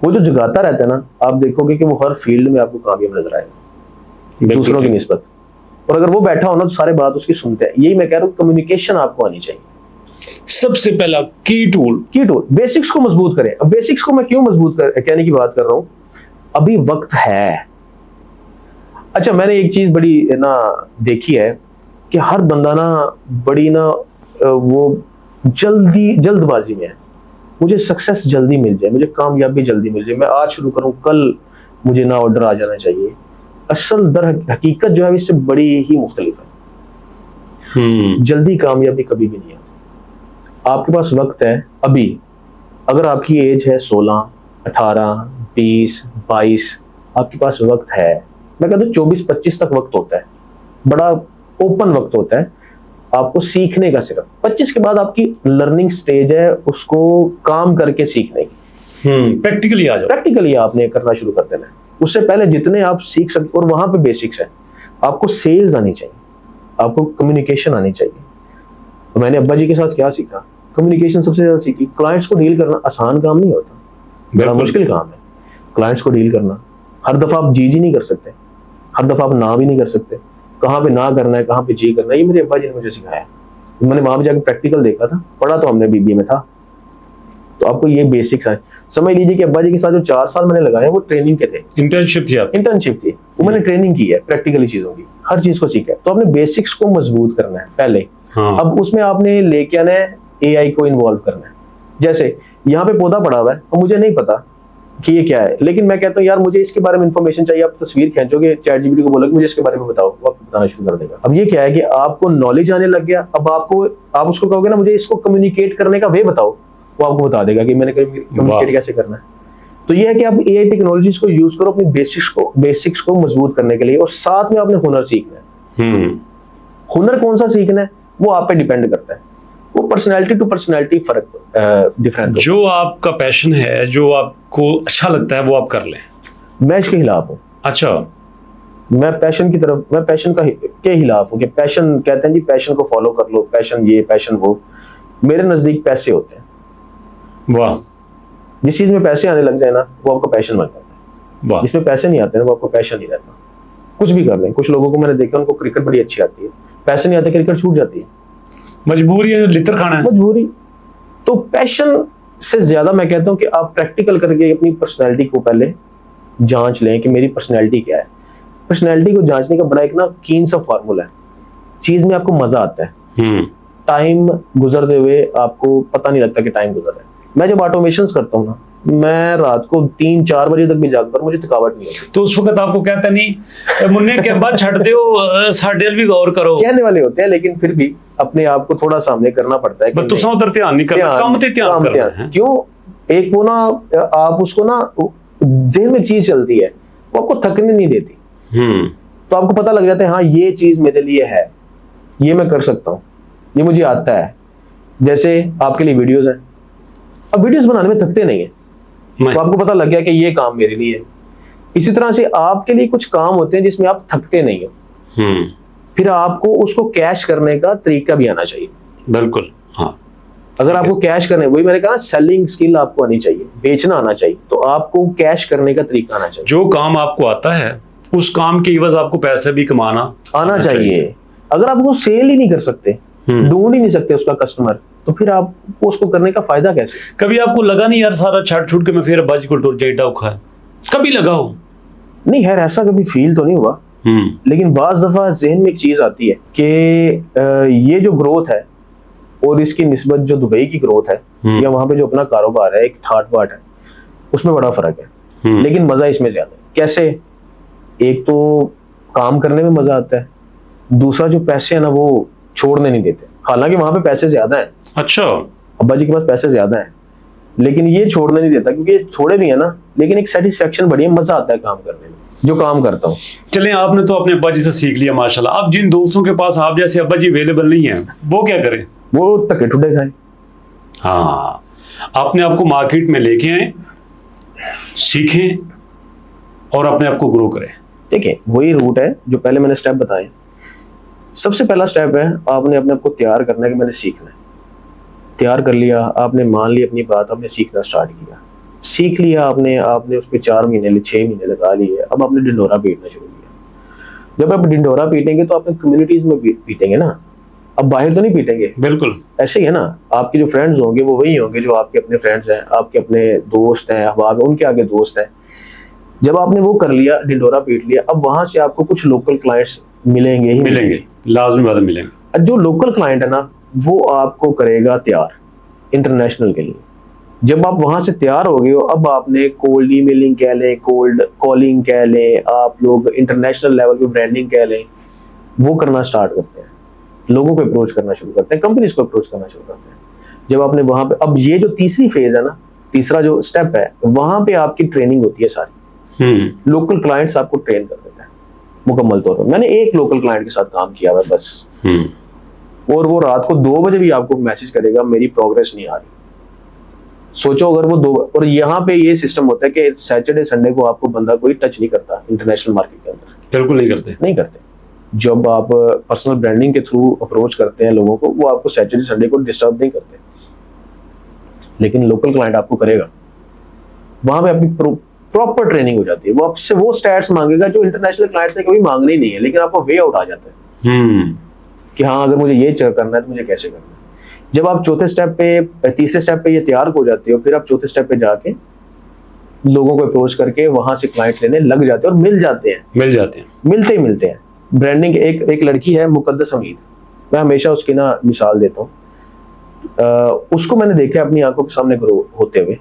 वो जो जगाता रहता है ना, आप देखोगे कि वो हर फील्ड में आपको कामयाब नजर आएगा दूसरों की निस्बत। और अगर वो बैठा हो ना तो सारे बात उसकी सुनते हैं। यही मैं कह रहा हूँ, कम्युनिकेशन आपको आनी चाहिए। सबसे पहला की टूल बेसिक्स को मजबूत करें। अब बेसिक्स को मैं क्यों मजबूत कहने की बात कर रहा हूँ, अभी वक्त है। अच्छा, मैंने एक चीज बड़ी ना देखी है कि हर बंदा ना बड़ी ना वो जल्दबाजी में है। मुझे सक्सेस जल्दी मिल जाए, मुझे कामयाबी जल्दी मिल जाए, मैं आज शुरू करूं कल मुझे ना ऑर्डर आ जाना चाहिए। असल दर हकीकत जो है इससे बड़ी ही मुख्तलिफ है। जल्दी कामयाबी कभी भी नहीं आती। आपके पास वक्त है अभी। अगर आपकी एज है 16, 18, 20, 22, आपके पास वक्त है। मैं कहता हूँ 24-25 तक वक्त होता है, बड़ा ओपन वक्त होता है आपको सीखने का। सिर्फ 25 के बाद आपकी लर्निंग स्टेज है, उसको काम करके सीखने की। प्रैक्टिकली आपने करना शुरू कर देना है। उससे पहले जितने आप सीख सकते, और वहां पे बेसिक्स है। आपको सेल्स आनी चाहिए, आपको कम्युनिकेशन आनी चाहिए। तो मैंने अब्बा जी के साथ क्या सीखा, कम्युनिकेशन सबसे ज्यादा सीखी। क्लाइंट्स को डील करना आसान काम नहीं होता, बड़ा मुश्किल काम है क्लाइंट्स को डील करना। हर दफा आप जी नहीं कर सकते, हर दफा आप ना भी नहीं कर सकते। कहाँ पे ना करना है, कहाँ पे जी करना है, ये मेरे अब्बा जी ने मुझे सिखाया। मैंने वहां पे जाकर प्रैक्टिकल देखा था, पढ़ा तो हमने बीबीए में था। तो आपको ये बेसिक्स आए। समझ लीजिए कि अब्बा जी के साथ जो 4 साल मैंने लगाए वो ट्रेनिंग के थे। इंटर्नशिप थी वो मैंने ट्रेनिंग की है प्रैक्टिकली चीजों की, हर चीज को सीखा है। तो आपने बेसिक्स को मजबूत करना है पहले। हाँ। अब उसमें आपने लेके आना है एआई को इन्वॉल्व करना है। जैसे यहाँ पे पौधा पड़ा हुआ है और मुझे नहीं पता कि ये क्या है, लेकिन मैं कहता हूँ यार मुझे इसके बारे में इंफॉर्मेशन चाहिए। आप तस्वीर खींचोगे, चैट जीपीटी को बोलोगे मुझे इसके बारे में बताओ, वो आपको बताना शुरू कर देगा। अब ये क्या है कि आपको नॉलेज आने लग गया। अब आप उसको कहोगे ना मुझे इसको कम्युनिकेट करने का वे बताओ, वो आपको बता देगा कि मैंने कम्युनिकेट कैसे करना है। तो ये है कि आप एआई टेक्नोलॉजीज को यूज करो अपनी बेसिक्स को मजबूत करने के लिए, और साथ में आपने हुनर सीखना है। हुनर कौन सा सीखना है वो आप पे डिपेंड करता है। वो पर्सनैलिटी टू पर्सनैलिटी फर्क डिफरेंट। जो आपका पैशन है, जो आपको अच्छा लगता है वो आप कर लें। मैं इसके खिलाफ हूँ। अच्छा, मैं पैशन के खिलाफ हूँ कि पैशन कहते हैं जी पैशन को फॉलो कर लो, पैशन ये पैशन वो। मेरे नजदीक पैसे होते हैं। वाह। जिस चीज में पैसे आने लग जाए ना वो आपका पैशन बन जाता है। जिसमें पैसे नहीं आते ना वो आपको पैशन नहीं रहता। कुछ भी कर लें। कुछ लोगों को मैंने देखा उनको क्रिकेट बड़ी अच्छी आती है, पैसे नहीं आते क्रिकेट छूट जाती है। मजबूरी है, लितर खाना है मजबूरी। तो पैशन से ज्यादा मैं कहता हूँ कि आप प्रैक्टिकल करके अपनी पर्सनैलिटी को पहले जांच लें कि मेरी पर्सनैलिटी क्या है। पर्सनैलिटी को जांचने का बड़ा एक ना कीन सा फॉर्मूला है। चीज में आपको मजा आता है, टाइम गुजरते हुए आपको पता नहीं लगता कि टाइम गुजर रहा है। मैं जब ऑटोमेशंस करता हूँ ना, मैं रात को 3-4 बजे तक भी जागता हूँ, मुझे थकावट नहीं होती। तो उस वक्त आपको कहता नहीं मुन्ने के बाद छड़ दो, साढ़े भी गौर करो, कहने वाले होते हैं, लेकिन फिर भी अपने आप को थोड़ा सामने करना पड़ता है। तो उधर ध्यान नहीं करना, काम ते ध्यान करना है। क्यों? एक वो ना आप उसको ना ज़हन में चीज चलती है, वो आपको थकने नहीं देती। तो आपको पता लग जाता है हाँ ये चीज मेरे लिए है, ये मैं कर सकता हूँ, ये मुझे आता है। जैसे आपके लिए वीडियोस हैं, अब वीडियोस बनाने में थकते नहीं है, तो आपको पता लग गया कि ये काम मेरे लिए है। इसी तरह से आपके लिए कुछ काम होते हैं जिसमें आप थकते नहीं हो। फिर आपको उसको कैश करने का तरीका भी आना चाहिए। बिल्कुल, हाँ। अगर आपको कैश करने, वही मैंने कहा सेलिंग स्किल आपको आनी चाहिए, बेचना आना चाहिए, तो आपको कैश करने का तरीका आना चाहिए। जो काम आपको आता है उस काम के एवज आपको पैसे भी कमाना आना चाहिए। अगर आप वो सेल ही नहीं कर सकते, ढूंढ ही नहीं सकते उसका कस्टमर, तो फिर आपको उसको करने का फायदा कैसे? कभी आपको लगा नहीं यार सारा छाट छूट के मैं फिर बाजी को टूर जाइटा उखा है, कभी लगा हो? नहीं यार, ऐसा कभी फील तो नहीं हुआ। लेकिन बाज दफा जहन में एक चीज आती है कि ये जो ग्रोथ है और इसकी निस्बत जो दुबई की ग्रोथ है या वहां पे जो अपना कारोबार है, एक ठाट बाट है, उसमें बड़ा फर्क है। लेकिन मजा इसमें ज्यादा है। कैसे? एक तो काम करने में मजा आता है, दूसरा जो पैसे है ना वो छोड़ने नहीं देते। हालांकि वहां पे पैसे ज्यादा है। अच्छा, अब्बा जी के पास पैसे ज्यादा है, लेकिन ये छोड़ने नहीं देता, क्योंकि ये थोड़े भी है ना, लेकिन एक सेटिस्फेक्शन बड़ी है, मजा आता है काम करने में, जो काम करता हूँ। चलें, आपने तो अपने अब्बा जी से सीख लिया माशाल्लाह। अब जिन दोस्तों के पास आप जैसे अब्बा जी अवेलेबल नहीं है, वो क्या करें? वो धक्के ठुड्डे खाए। हाँ, आपने आपको मार्केट में लेके आए, सीखें और अपने आप को ग्रो करें। देखिए, वही रूट है जो पहले मैंने स्टेप बताए। सबसे पहला स्टेप है आपने अपने आप को तैयार करना है कि मैंने सीखना है। तैयार कर लिया आपने, मान ली अपनी बात, आपने सीखना स्टार्ट किया, सीख लिया आपने उस पर 4 महीने 6 महीने लगा लिए, अब आपने ढिंढोरा पीटना शुरू किया। जब आप ढिंढोरा पीटेंगे तो अपने कम्युनिटीज में पीटेंगे ना, अब बाहर तो नहीं पीटेंगे। बिल्कुल ऐसे ही है ना, आपके जो फ्रेंड्स होंगे वो वही होंगे जो आपके अपने फ्रेंड्स हैं, आपके अपने दोस्त हैं, अहबाब उनके आगे दोस्त हैं। जब आपने वो कर लिया, ढिंढोरा पीट लिया, अब वहां से आपको कुछ लोकल क्लाइंट्स मिलेंगे ही मिलेंगे, लाजमी बात है मिलेंगे। अब जो लोकल क्लाइंट है ना, वो आपको करेगा तैयार इंटरनेशनल के लिए। जब आप वहां से तैयार हो गए हो, अब आपने कोल्ड ईमेलिंग कह लें, कोल्ड कॉलिंग कह लें, आप लोग इंटरनेशनल लेवल पे ब्रांडिंग कह लें, वो करना स्टार्ट करते हैं, लोगों को अप्रोच करना शुरू करते हैं, कंपनीज को अप्रोच करना शुरू करते हैं। जब आपने वहां पे, अब ये जो तीसरी फेज है ना, तीसरा जो स्टेप है, वहां पे आपकी ट्रेनिंग होती है सारी। लोकल क्लाइंट्स आपको ट्रेन कर देते हैं मुकम्मल तौर पर। मैंने एक लोकल क्लाइंट के साथ काम किया हुआ है बस, और वो रात को 2 बजे भी आपको मैसेज करेगा मेरी प्रोग्रेस नहीं आ रही। सोचो अगर वो 2, और यहाँ पे ये सिस्टम होता है कि सैटरडे संडे को आपको बंदा कोई टच नहीं करता इंटरनेशनल मार्केट के अंदर। बिल्कुल नहीं करते। जब आप पर्सनल ब्रांडिंग के थ्रू अप्रोच करते हैं लोगों को, वो आपको सैटरडे संडे को डिस्टर्ब नहीं करते, लेकिन लोकल क्लाइंट आपको करेगा। वहां पे आपकी प्रॉपर ट्रेनिंग हो जाती है। वो आपसे वो स्टैट्स मांगेगा जो इंटरनेशनल क्लाइंट्स ने कभी मांगने ही नहीं है, लेकिन आपको वे आउट आ जाता है कि हाँ अगर मुझे ये करना है तो मुझे कैसे करना है। जब आप तीसरे स्टेप पे ये तैयार हो जाते हो, फिर आप चौथे स्टेप पे जाके लोगों को अप्रोच करके वहां से क्लाइंट्स लेने लग जाते हैं, और मिलते हैं। ब्रांडिंग एक लड़की है मुकद्दस हमीद, मैं हमेशा उसकी ना मिसाल देता हूँ। उसको मैंने देखा अपनी आंखों के सामने ग्रो होते हुए।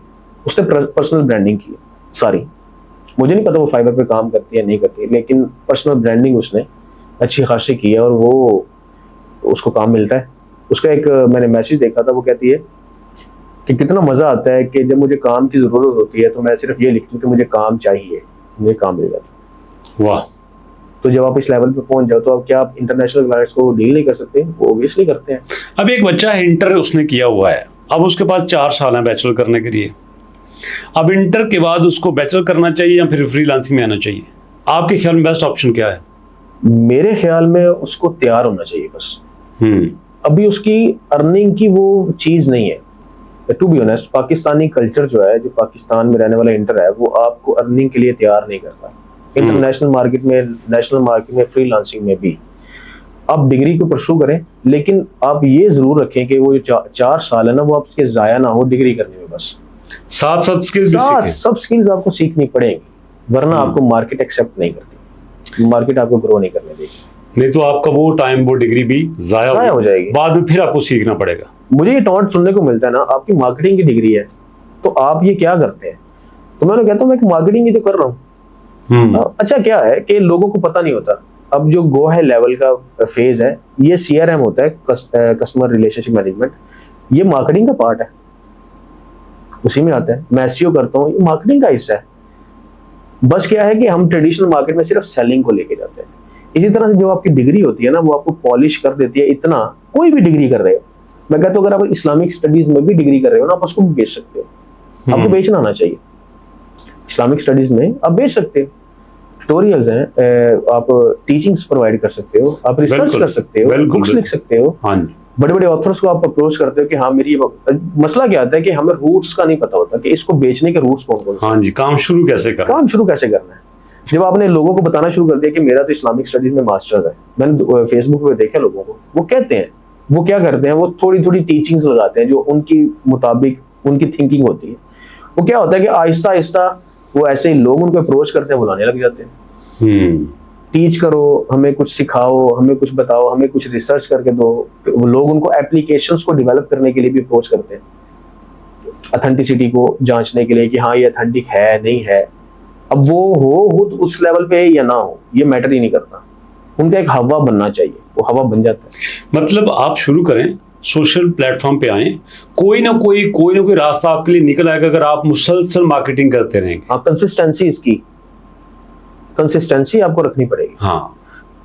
उसने पर्सनल ब्रांडिंग की सारी, मुझे नहीं पता वो फाइबर पे काम करती है नहीं करती, लेकिन पर्सनल ब्रांडिंग उसने अच्छी खासी की है, और वो उसको काम मिलता है। उसका एक मैंने मैसेज देखा था, वो कहती है कि कितना मजा आता है कि जब मुझे काम की जरूरत होती है तो मैं सिर्फ ये लिखती हूँ कि मुझे काम चाहिए, मुझे काम मिल जाता है। वाह। तो जब आप इस लेवल पे पहुंच जाओ तो अब क्या आप इंटरनेशनल क्लाइंट्स को डील नहीं कर सकते? वो ऑब्वियसली करते हैं। अब एक बच्चा है, इंटर उसने किया हुआ है, अब उसके पास 4 साल है बैचलर करने के लिए। अब इंटर के बाद उसको बैचलर करना चाहिए या फिर फ्रीलांसिंग में आना चाहिए? आपके ख्याल में बेस्ट ऑप्शन क्या है? मेरे ख्याल में उसको तैयार होना चाहिए बस। अभी उसकी अर्निंग की वो चीज नहीं है। To be honest, Pakistani culture जो है, जो पाकिस्तान में रहने वाला इंटर है, वो आपको अर्निंग के लिए तैयार नहीं करता। इंटरनेशनल मार्केट में, नेशनल मार्केट में, फ्रीलांसिंग में भी आप डिग्री को परस्यू करें, लेकिन आप ये जरूर रखें कि वो जो 4 साल है ना, वो आपके जाया ना हो डिग्री करने में। बस साथ सब स्किल्स आपको सीखनी पड़ेंगी, वरना आपको मार्केट एक्सेप्ट नहीं करती, मार्केट आपको ग्रो नहीं करने देगी। नहीं तो आपका वो टाइम, वो डिग्री भी जाया हो जाएगी, बाद में फिर आपको सीखना पड़ेगा। मुझे ये टॉन्ट सुनने को मिलता है ना, आपकी मार्केटिंग की डिग्री है तो आप ये क्या करते हैं? तो मैं कहता हूँ मैं मार्केटिंग ही तो कर रहा हूँ। अच्छा क्या है कि लोगों को पता नहीं होता। अब जो गो है लेवल का फेज है, ये CRM होता है, कस्टमर रिलेशनशिप मैनेजमेंट, ये मार्केटिंग का पार्ट है, उसी में आता है। मैं SEO करता हूँ, ये मार्केटिंग का हिस्सा है। बस क्या है कि हम ट्रेडिशनल मार्केट में सिर्फ सेलिंग को लेके जाते हैं। इसी तरह से जो आपकी डिग्री होती है ना, वो आपको पॉलिश कर देती है इतना। कोई भी डिग्री कर रहे हो, मैं कहता हूँ अगर आप इस्लामिक स्टडीज में भी डिग्री कर रहे हो ना, आप उसको भी बेच सकते हो। आपको बेचना आना चाहिए। इस्लामिक स्टडीज में आप बेच सकते हो, ट्यूटोरियल्स हैं, आप टीचिंग्स प्रोवाइड कर सकते हो, आप रिसर्च कर सकते हो, बुक्स लिख सकते हो। बड़े बड़े ऑथर्स को आप अप्रोच करते हो कि हाँ मेरी मसला क्या आता है कि हमें रूट्स का नहीं पता होता कि इसको बेचने के रूट्स कौन कौन से। हाँ जी, काम शुरू कैसे करना है। जब आपने लोगों को बताना शुरू कर दिया कि मेरा तो इस्लामिक स्टडीज में मास्टर्स है, मैंने फेसबुक पे देखा लोगों को, वो कहते हैं, वो क्या करते हैं, वो थोड़ी थोड़ी टीचिंग्स लगाते हैं जो उनकी मुताबिक उनकी थिंकिंग होती है। वो क्या होता है कि आहिस्ता आहिस्ता वो ऐसे ही लोग उनको अप्रोच करते हैं, बुलाने लग जाते हैं। टीच करो, हमें कुछ सिखाओ, हमें कुछ बताओ, हमें कुछ रिसर्च करके दो। वो लोग उनको एप्लीकेशंस को डेवलप करने के लिए भी अप्रोच करते हैं, ऑथेंटिसिटी को जांचने के लिए कि हाँ ये ऑथेंटिक है नहीं है। अब वो हो तो उस लेवल पे या ना हो, ये मैटर ही नहीं करता। उनका एक हवा बनना चाहिए, वो हवा बन जाता है। मतलब आप शुरू करें, सोशल प्लेटफॉर्म पे आए, कोई ना कोई रास्ता आपके लिए निकल आएगा अगर आप मुसलसल मार्केटिंग करते रहेंगे। हाँ, कंसिस्टेंसी आपको रखनी पड़ेगी। हाँ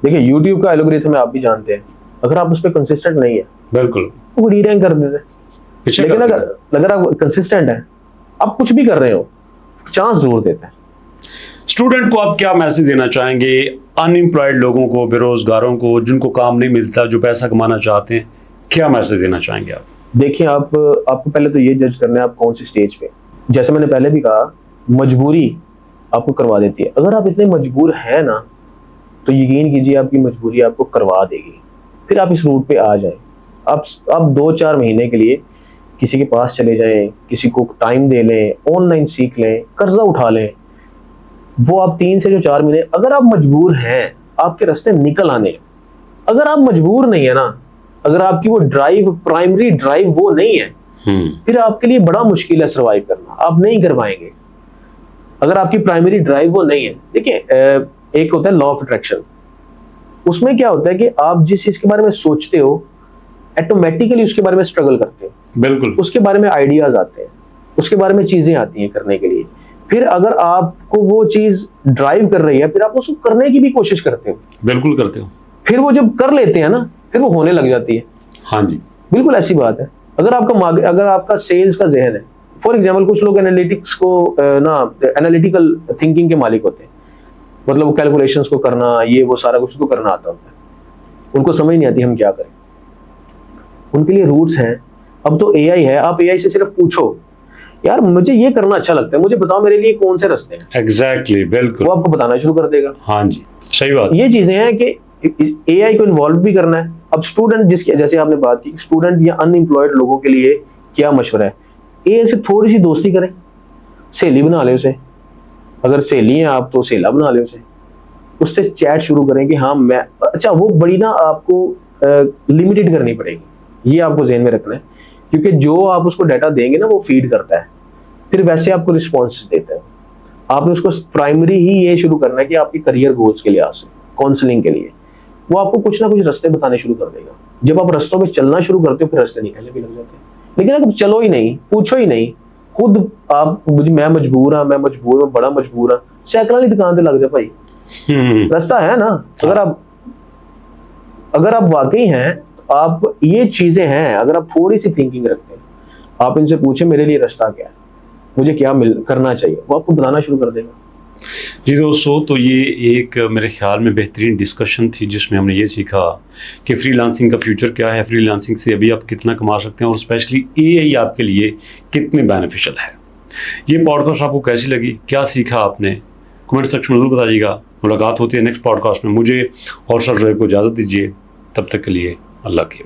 देखिए, यूट्यूब का एल्गोरिथम आप भी जानते हैं, अगर आप उस पर कंसिस्टेंट नहीं है, बिल्कुल वो डी-रैंक कर देते हैं। लेकिन अगर आप कंसिस्टेंट हैं, आप कुछ भी कर रहे हो, चांस जरूर देता है। स्टूडेंट को आप क्या मैसेज देना चाहेंगे? अनएम्प्लॉयड लोगों को, बेरोजगारों को, जिनको काम नहीं मिलता, जो पैसा कमाना चाहते हैं, क्या मैसेज देना चाहेंगे आप? देखिए आपको पहले तो ये जज करना है आप कौन सी स्टेज पे। जैसे मैंने पहले भी कहा, मजबूरी आपको करवा देती है। अगर आप इतने मजबूर हैं ना, तो यकीन कीजिए आपकी मजबूरी आपको करवा देगी। फिर आप इस रूट पे आ जाएं। आप 2-4 महीने के लिए किसी के पास चले जाएं, किसी को टाइम दे लें, ऑनलाइन सीख लें, कर्जा उठा लें। वो आप 3 से जो 4 महीने, अगर आप मजबूर हैं, आपके रास्ते निकल आने। अगर आप मजबूर नहीं है ना, अगर आपकी वो ड्राइव, प्राइमरी ड्राइव वो नहीं है, फिर आपके लिए बड़ा मुश्किल है सरवाइव करना। आप नहीं कर पाएंगे अगर आपकी प्राइमरी ड्राइव वो नहीं है। देखिए एक होता है लॉ ऑफ अट्रैक्शन। उसमें क्या होता है कि आप जिस चीज के बारे में सोचते हो, ऑटोमेटिकली उसके बारे में स्ट्रगल करते हो। बिल्कुल। उसके बारे में आइडियाज आते हैं, उसके बारे में चीजें आती हैं करने के लिए। फिर अगर आपको वो चीज ड्राइव कर रही है, फिर आप उसको करने की भी कोशिश करते हो। बिल्कुल करते हो। फिर वो जब कर लेते हैं ना, फिर वो होने लग जाती है। हाँ जी, बिल्कुल ऐसी बात है। अगर आपका सेल्स का जहन है, फॉर एग्जाम्पल कुछ लोग एनालिटिक्स को एनालिटिकल थिंकिंग के मालिक होते हैं, मतलब वो कैलकुलेशंस को करना, ये वो सारा कुछ तो करना आता होता है। उनको समझ नहीं आती हम क्या करें। उनके लिए रूट्स हैं। अब तो एआई है, आप एआई से सिर्फ पूछो, यार मुझे ये करना अच्छा लगता है, मुझे बताओ मेरे लिए कौन से रास्ते हैं। एग्जैक्टली, बिल्कुल। वो आपको बताना शुरू कर देगा। हाँ जी, सही बात। ये चीजें हैं कि एआई को इन्वॉल्व भी करना है। अब स्टूडेंट, जिसकी जैसे आपने बात की, स्टूडेंट या अनएम्प्लॉयड लोगों के लिए क्या मशवरा है? एआई से थोड़ी सी दोस्ती करें, सहेली बना ले उसे। अगर सहेली हैं आप तो सहेला बना ले उसे, उससे चैट शुरू करें कि हाँ मैं, अच्छा वो बड़ी ना आपको लिमिटेड करनी पड़ेगी, ये आपको ज़हन में रखना है। क्योंकि जो आप उसको डाटा देंगे ना, वो फीड करता है, फिर वैसे आपको रिस्पॉन्सेज देता है। आपने उसको प्राइमरी ही ये शुरू करना है कि आपके करियर गोल्स के लिहाज से, काउंसलिंग के लिए वो आपको कुछ ना कुछ रास्ते बताने शुरू कर देगा। जब आप रास्तों में चलना शुरू करते हो, फिर रास्ते निकलने भी लग जाते हैं। लेकिन अगर चलो ही नहीं, पूछो ही नहीं, खुद आप मैं मजबूर हाँ, मैं मजबूर हूँ, बड़ा मजबूर हाँ, साइकिल वाली दुकान पे लग जाए भाई। रास्ता है ना। अगर आप वाकई हैं, आप ये चीजें हैं, अगर आप थोड़ी सी थिंकिंग रखते हैं, आप इनसे पूछे मेरे लिए रास्ता क्या है, मुझे क्या करना चाहिए, वो आपको बताना शुरू कर देगा। जी दोस्तों, तो ये एक मेरे ख्याल में बेहतरीन डिस्कशन थी, जिसमें हमने ये सीखा कि फ्रीलांसिंग का फ्यूचर क्या है, फ्रीलांसिंग से अभी आप कितना कमा सकते हैं, और स्पेशली एआई आपके लिए कितनी बेनिफिशियल है। ये पॉडकास्ट आपको कैसी लगी, क्या सीखा आपने, कमेंट सेक्शन में जरूर बताइएगा। मुलाकात होती है नेक्स्ट पॉडकास्ट में। मुझे और सर जोएब को इजाज़त दीजिए, तब तक के लिए अल्लाह के।